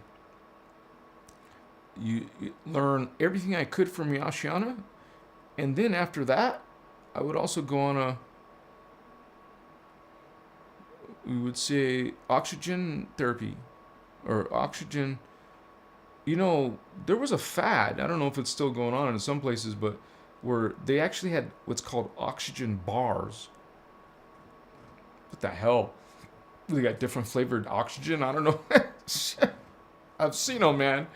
learn everything I could from Ashiana, and then after that, I would also go on we would say oxygen therapy or oxygen. There was a fad, I don't know if it's still going on in some places, but where they actually had what's called oxygen bars. What the hell? They got different flavored oxygen? I don't know. I've seen them, man.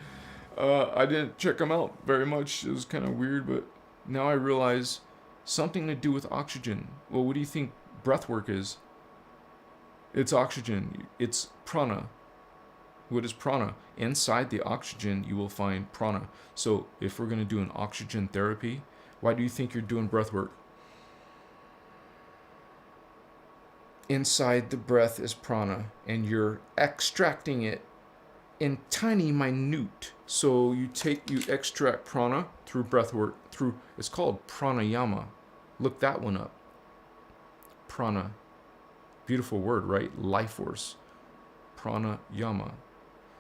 I didn't check them out very much. It was kind of weird, but now I realize something to do with oxygen. Well, what do you think breath work is? It's oxygen. It's prana. What is prana? Inside the oxygen, you will find prana. So if we're going to do an oxygen therapy, why do you think you're doing breath work? Inside the breath is prana, and you're extracting it in tiny, minute. So you extract prana through breath work. It's called pranayama. Look that one up. Prana. Beautiful word, right? Life force. Pranayama.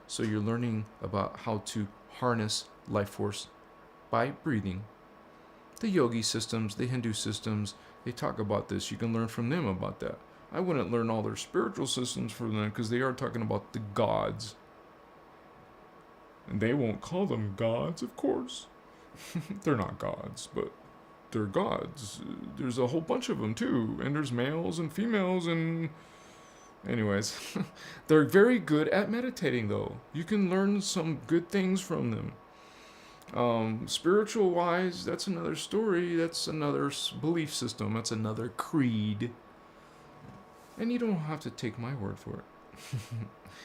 So you're learning about how to harness life force by breathing. The yogi systems, the Hindu systems, they talk about this. You can learn from them about that. I wouldn't learn all their spiritual systems from them because they are talking about the gods. And they won't call them gods, of course. They're not gods, but they're gods. There's a whole bunch of them too, and there's males and females, and anyways, they're very good at meditating though. You can learn some good things from them. Spiritual wise, that's another story. That's another belief system. That's another creed. And you don't have to take my word for it.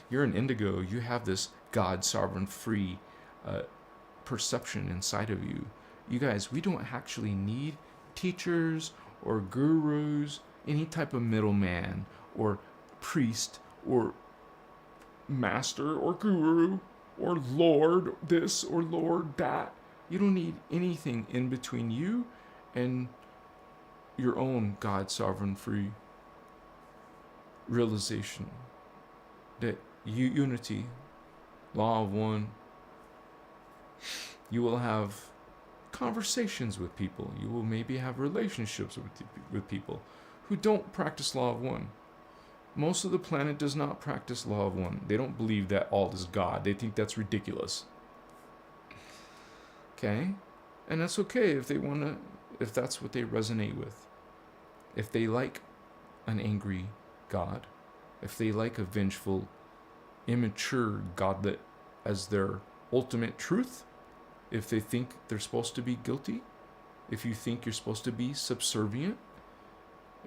You're an indigo. You have this God, sovereign, free perception inside of you. You guys, we don't actually need teachers or gurus, any type of middleman or priest or master or guru or lord this or lord that. You don't need anything in between you and your own God, sovereign, free realization that unity, law of one, you will have conversations with people. You will maybe have relationships with people who don't practice law of one. Most of the planet does not practice law of one. They don't believe that all is God. They think that's ridiculous. Okay? And that's okay if they want to, if that's what they resonate with. If they like an angry God, if they like a vengeful, immature godlet as their ultimate truth, if they think they're supposed to be guilty, if you think you're supposed to be subservient,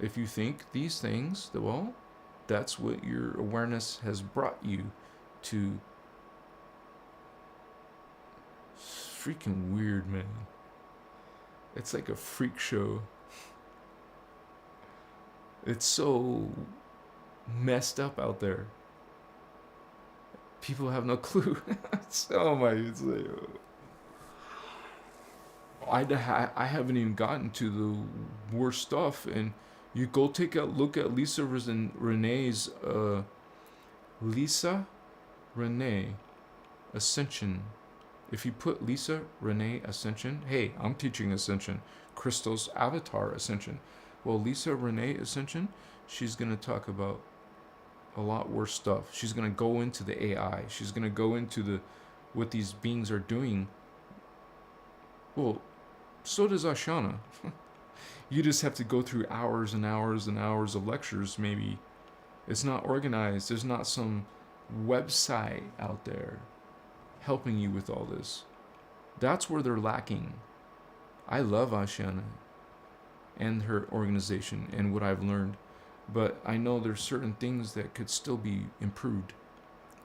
if you think these things, well, that's what your awareness has brought you to. It's freaking weird, man. It's like a freak show. It's so messed up out there. People have no clue. Oh my, it's like, I haven't even gotten to the worst stuff, and you go take a look at Lisa Renee's Lisa Renee Ascension. If you put Lisa Renee Ascension, hey, I'm teaching Ascension, Christos Avatar Ascension. Well, Lisa Renee Ascension, she's gonna talk about a lot worse stuff. She's gonna go into the AI. She's gonna go into what these beings are doing. Well, so does Ashana. You just have to go through hours and hours and hours of lectures, maybe. It's not organized. There's not some website out there helping you with all this. That's where they're lacking. I love Ashana and her organization and what I've learned, but I know there's certain things that could still be improved.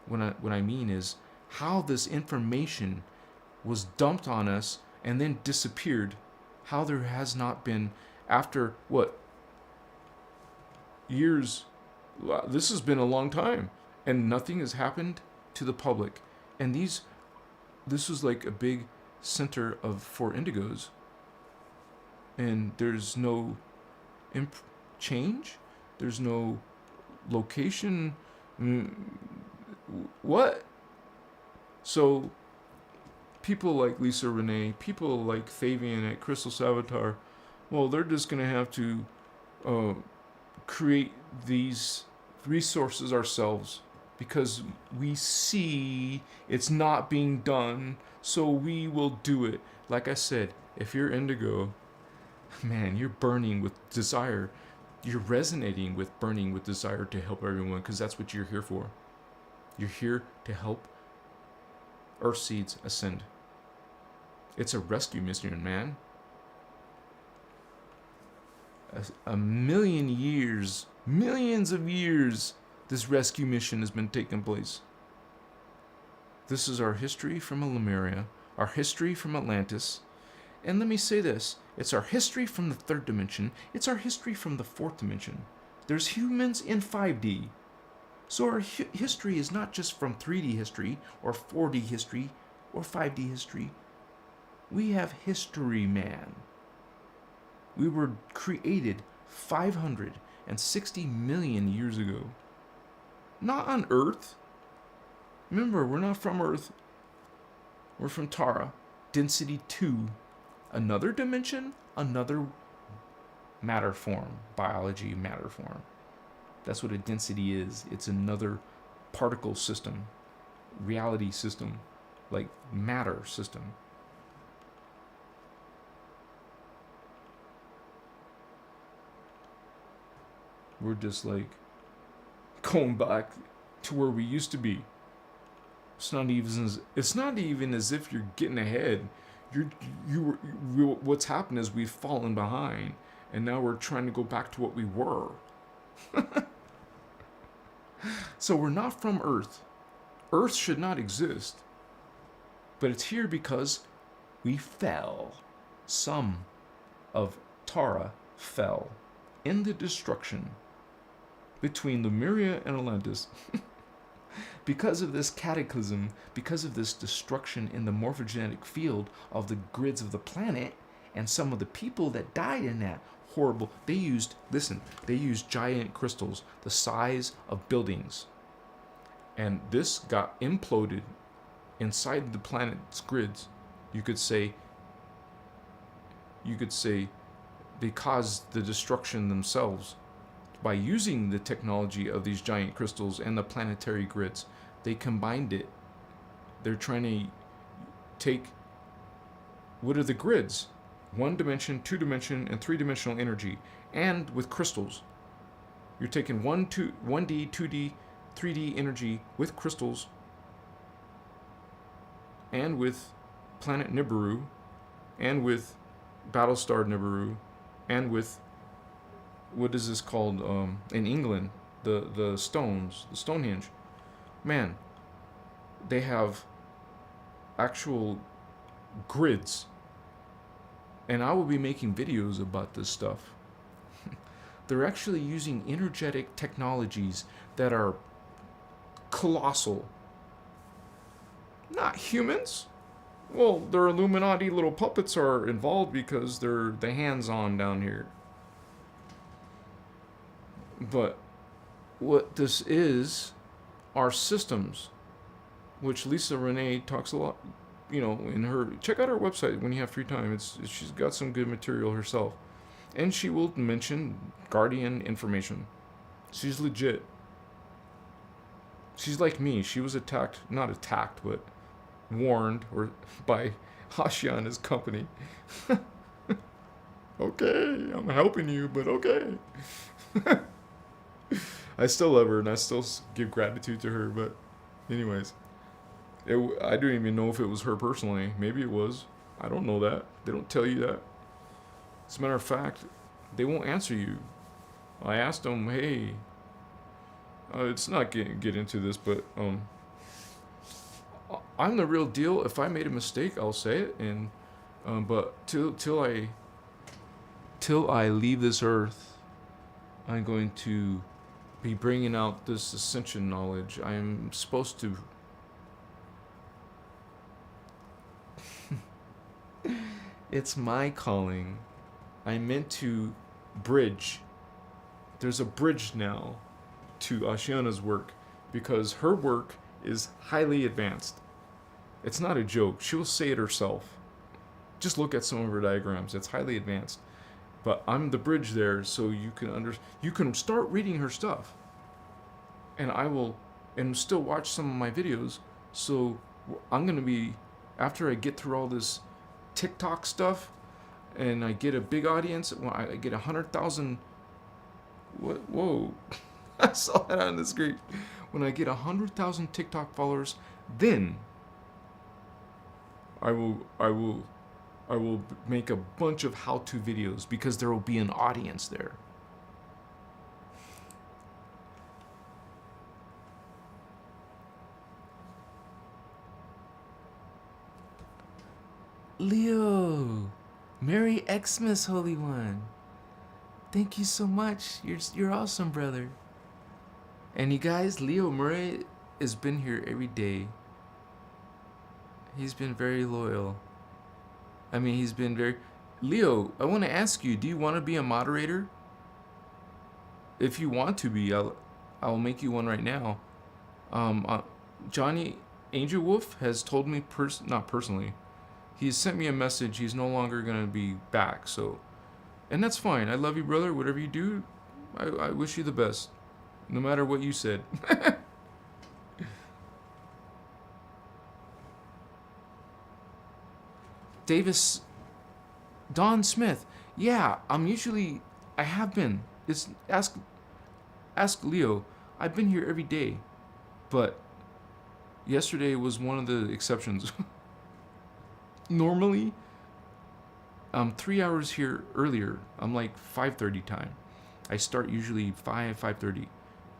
What I mean is how this information was dumped on us and then disappeared. How there has not been, after what, years, this has been a long time, and nothing has happened to the public. And this was like a big center for indigos, and there's no change, there's no location. What? So people like Lisa Renee, people like Fabian at Christos Avatar, well, they're just going to have to create these resources ourselves, because we see it's not being done, so we will do it. Like I said, if you're indigo, man, you're burning with desire. You're resonating with burning with desire to help everyone, because that's what you're here for. You're here to help Earth seeds ascend. It's a rescue mission, man. A million years, millions of years, this rescue mission has been taking place. This is our history from Lemuria, our history from Atlantis. And let me say this, it's our history from the third dimension, it's our history from the fourth dimension. There's humans in 5D. So our history is not just from 3D history, or 4D history, or 5D history. We have history, man. We were created 560 million years ago. Not on Earth. Remember, we're not from Earth. We're from Tara. Density 2. Another dimension, another matter form. Biology matter form. That's what a density is. It's another particle system. Reality system. Like matter system. We're just like going back to where we used to be. It's not even as if you're getting ahead. What's happened is we've fallen behind, and now we're trying to go back to what we were. So we're not from Earth. Earth should not exist. But it's here because we fell. Some of Tara fell in the destruction between Lemuria and Atlantis. Because of this cataclysm, because of this destruction in the morphogenetic field of the grids of the planet, and some of the people that died in that horrible, they used giant crystals the size of buildings. And this got imploded inside the planet's grids. You could say you could say, they caused the destruction themselves by using the technology of these giant crystals and the planetary grids. They combined it. They're trying to take, what are the grids? 1 dimension, 2 dimension, and 3-dimensional energy. And with crystals, you're taking 1D, 2D, 3D energy with crystals and with planet Nibiru and with Battlestar Nibiru and with, what is this called in England? The stones, the Stonehenge. Man, they have actual grids. And I will be making videos about this stuff. They're actually using energetic technologies that are colossal. Not humans. Well, their Illuminati little puppets are involved because they're the hands-on down here. But what this is are systems, which Lisa Renee talks a lot, in her, check out her website when you have free time. She's got some good material herself. And she will mention Guardian information. She's legit. She's like me. She was not attacked, but warned by Hashiana's company. Okay, I'm helping you, but okay. I still love her and I still give gratitude to her, but anyways. I don't even know if it was her personally. Maybe it was. I don't know that. They don't tell you that. As a matter of fact, they won't answer you. I asked them, hey, it's not get into this, but I'm the real deal. If I made a mistake, I'll say it. And but till I leave this earth, I'm going to be bringing out this ascension knowledge. I am supposed to. It's my calling. I'm meant to bridge. There's a bridge now to Ashiana's work because her work is highly advanced. It's not a joke. She'll say it herself. Just look at some of her diagrams. It's highly advanced. But I'm the bridge there so you can start reading her stuff. And I will still watch some of my videos. So I'm going to be, after I get through all this TikTok stuff, and I get a big audience, when I get 100,000. Whoa! I saw that on the screen. When I get 100,000 TikTok followers, then I will make a bunch of how-to videos because there will be an audience there. Leo, Merry Xmas, Holy One. Thank you so much. You're awesome, brother. And you guys, Leo Murray has been here every day. He's been very loyal. I mean, he's been very... Leo, I want to ask you, do you want to be a moderator? If you want to be, I'll make you one right now. Johnny Angel Wolf has told me, not personally, he's sent me a message. He's no longer going to be back, so... And that's fine. I love you, brother. Whatever you do, I wish you the best. No matter what you said. Davis... Don Smith. Yeah, I have been. It's... Ask Leo. I've been here every day. But... yesterday was one of the exceptions. Normally... I'm 3 hours here earlier. I'm like 5:30 time. I start usually 5:30,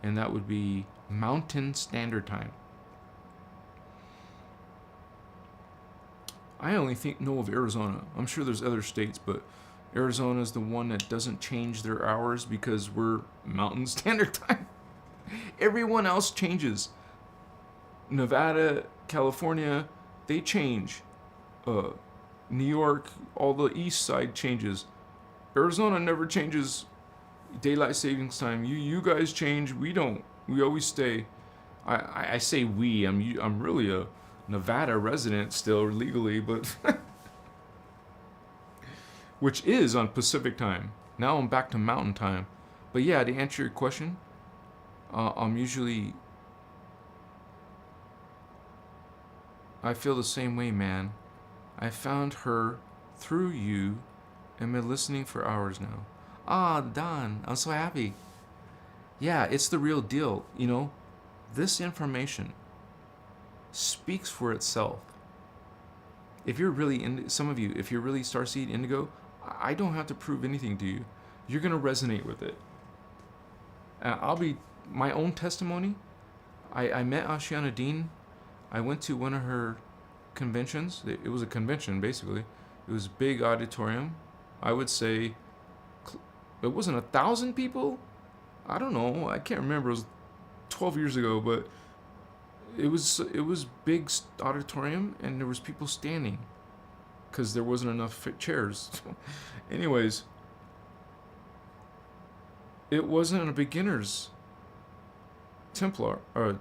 and that would be Mountain Standard Time. I only know of Arizona. I'm sure there's other states, but Arizona is the one that doesn't change their hours because we're Mountain Standard Time. Everyone else changes. Nevada, California, they change. New York, all the east side changes. Arizona never changes daylight savings time. You guys change. We don't. We always stay. I say we. I'm really a Nevada resident still legally, but which is on Pacific time. Now I'm back to Mountain time. But yeah, to answer your question, I feel the same way, man. I found her through you and been listening for hours now. Ah, Don, I'm so happy. Yeah, it's the real deal. This information speaks for itself. If you're really some of you, if you're really Starseed Indigo, I don't have to prove anything to you. You're gonna resonate with it. I'll be my own testimony. I met Ashiana Dean. I went to one of her conventions. It was a convention, basically. It was a big auditorium. I would say it wasn't 1,000 people. I don't know. I can't remember. It was 12 years ago, but it was big auditorium, and there was people standing because there wasn't enough chairs. Anyways, it wasn't a beginner's Templar or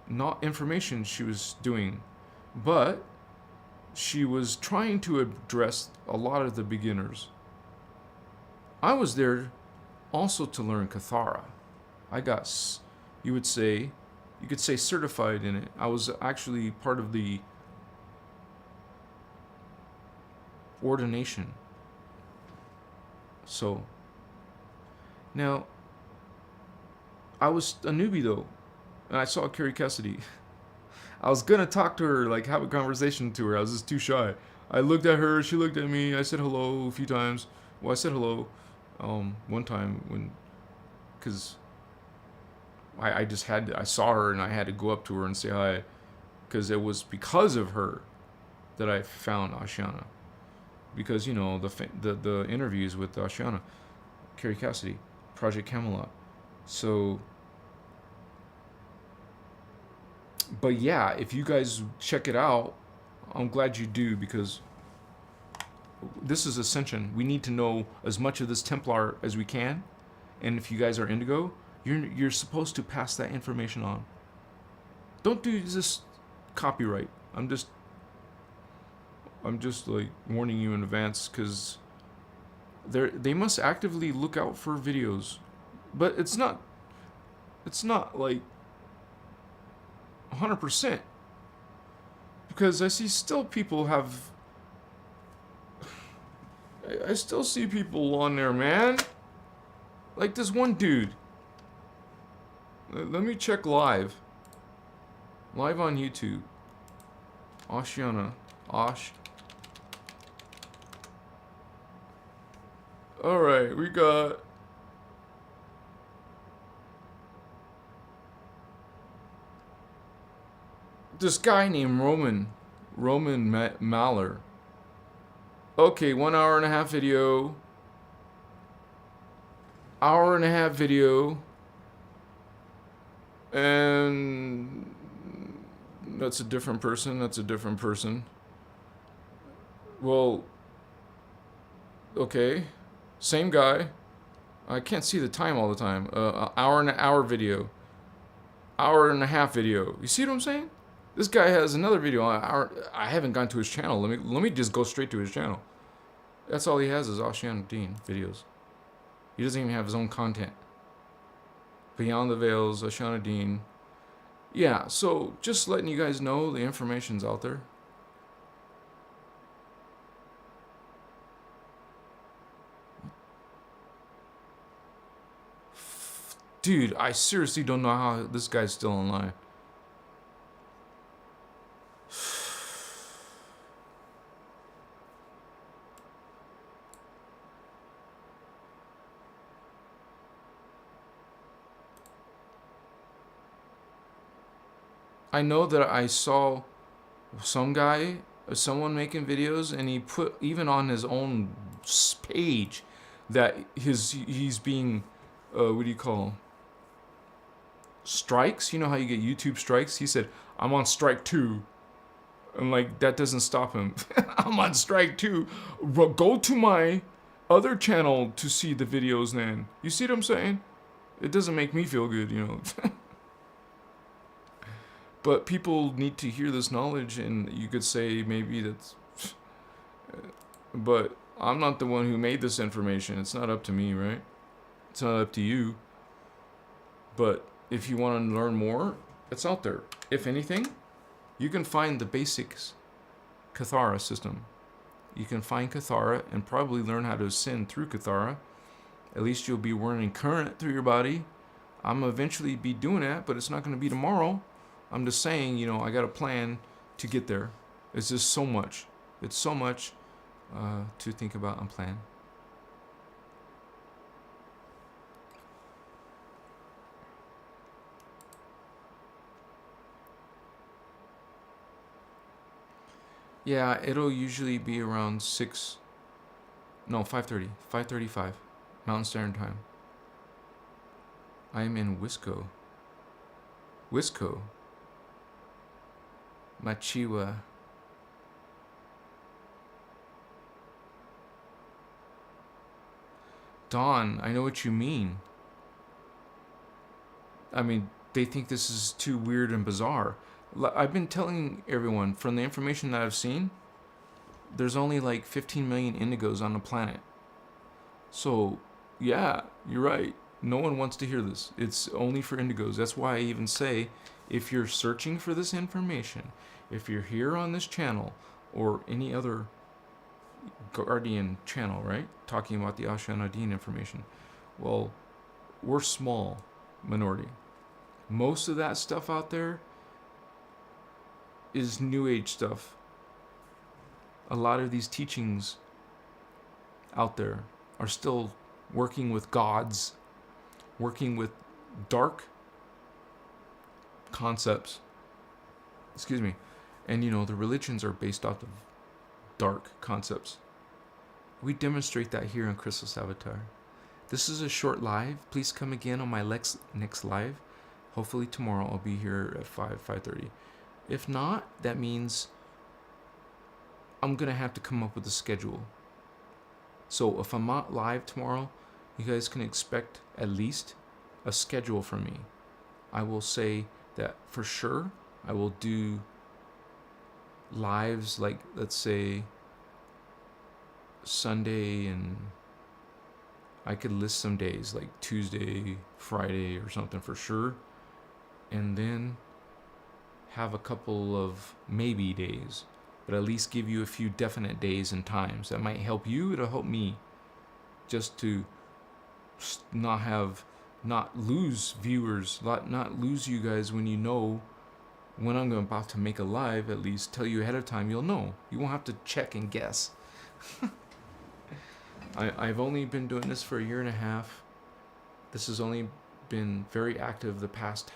not information she was doing, but she was trying to address a lot of the beginners. I was there also to learn Kathara. I got, you could say certified in it. I was actually part of the ordination. So, now, I was a newbie though, and I saw Carrie Cassidy. I was gonna talk to her, like have a conversation to her. I was just too shy. I looked at her, she looked at me. I said hello a few times. Well, I said hello one time because I saw her and I had to go up to her and say hi, because it was because of her that I found Ashiana. Because the interviews with Ashiana, Carrie Cassidy, Project Camelot. So, but yeah, if you guys check it out, I'm glad you do, because this is Ascension. We need to know as much of this Templar as we can, and if you guys are Indigo, you're supposed to pass that information on. Don't do this copyright. I'm just like warning you in advance, because they must actively look out for videos, but it's not like 100%, because I see still people have. I still see people on there, man. Like this one dude. Let me check live on YouTube. Ashiana. Alright, we got this guy named Roman Maller. Okay, 1 hour and a half video. Hour and a half video. And that's a different person. Well, okay. Same guy. I can't see the time all the time. Hour and a half video. You see what I'm saying? This guy has another video. I haven't gone to his channel. Let me just go straight to his channel. That's all he has is Ashiana Dean videos. He doesn't even have his own content. Beyond the Veils, Ashiana Dean. Yeah, so just letting you guys know the information's out there. Dude, I seriously don't know how this guy's still online. I know that I saw someone making videos, and he put even on his own page that he's being, what do you call them? Strikes? You know how you get YouTube strikes? He said, I'm on strike 2. And like, that doesn't stop him. I'm on strike 2. Go to my other channel to see the videos then. You see what I'm saying? It doesn't make me feel good, But people need to hear this knowledge, and you could say maybe that's... But I'm not the one who made this information. It's not up to me, right? It's not up to you. But if you want to learn more, it's out there. If anything, you can find the basics Kathara system. You can find Kathara and probably learn how to ascend through Kathara. At least you'll be running current through your body. I'm going to eventually be doing that, but it's not going to be tomorrow. I'm just saying, I got a plan to get there. It's just so much. It's so much to think about and plan. Yeah, it'll usually be around 5:30, 5:35, Mountain Standard Time. I'm in Wisco. Machiwa. Dawn, I know what you mean. I mean, they think this is too weird and bizarre. I've been telling everyone, from the information that I've seen, there's only like 15 million indigos on the planet. So, yeah, you're right. No one wants to hear this. It's only for indigos. That's why I even say, if you're searching for this information, if you're here on this channel or any other Guardian channel, right, talking about the Ashanadine information, well, we're small minority. Most of that stuff out there is New Age stuff. A lot of these teachings out there are still working with gods, working with dark concepts. Excuse me. And the religions are based off of dark concepts. We demonstrate that here on Christos Avatar. This is a short live. Please come again on my next live. Hopefully tomorrow I'll be here at 5:30. If not, that means I'm going to have to come up with a schedule. So if I'm not live tomorrow, you guys can expect at least a schedule from me. I will say that for sure I will do lives, like, let's say Sunday, and I could list some days like Tuesday, Friday or something for sure, and then have a couple of maybe days, but at least give you a few definite days and times. That might help you, it'll help me, just to not lose viewers, not lose you guys when when I'm about to make a live. At least tell you ahead of time, you'll know. You won't have to check and guess. I've only been doing this for a year and a half. This has only been very active the past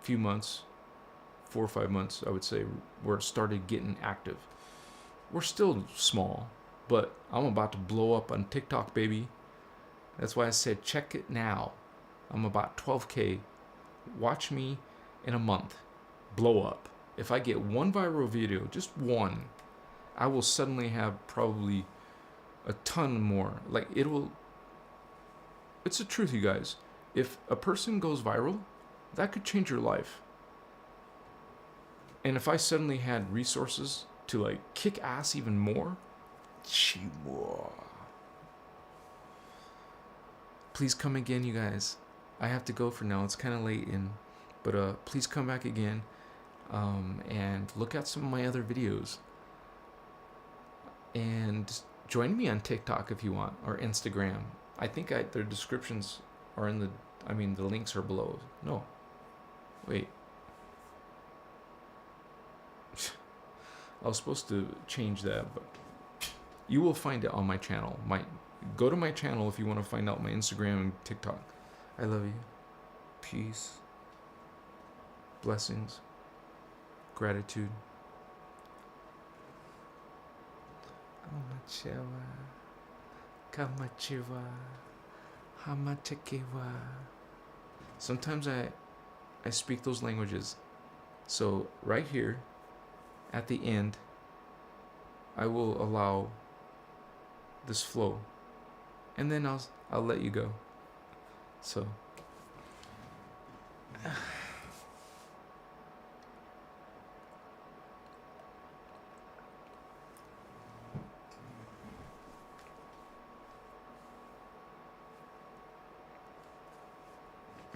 few months, 4 or 5 months, I would say, where it started getting active. We're still small, but I'm about to blow up on TikTok, baby. That's why I said check it now. I'm about 12K. Watch me in a month blow up. If I get one viral video, just one, I will suddenly have probably a ton more. Like, it's the truth, you guys. If a person goes viral, that could change your life. And if I suddenly had resources to kick ass even more, please come again, you guys. I have to go for now. It's kind of late, but please come back again, and look at some of my other videos. And join me on TikTok if you want, or Instagram. I think their descriptions are the links are below. No, wait. I was supposed to change that, but you will find it on my channel. Go to my channel if you want to find out my Instagram and TikTok. I love you. Peace. Blessings. Gratitude. Sometimes I speak those languages. So right here at the end, I will allow this flow, and then I'll let you go. So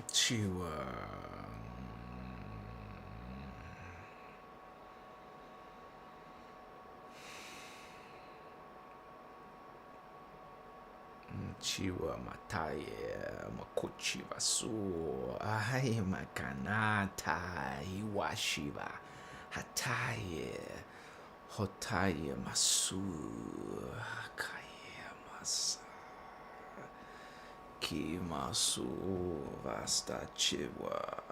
Chiwa. Chiwa mataye makuchiwa su ai makanata iwashiva hataye hotaye masu kaye masa kimasu vasta chiwa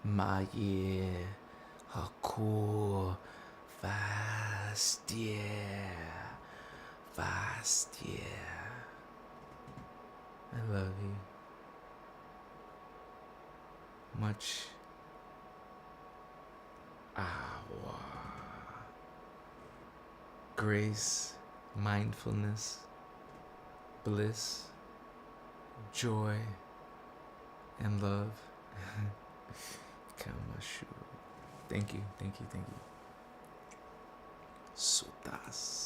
maye haku fast, yeah. I love you. Much. Grace, mindfulness, bliss, joy, and love. Kamashu. Thank you. Sutas.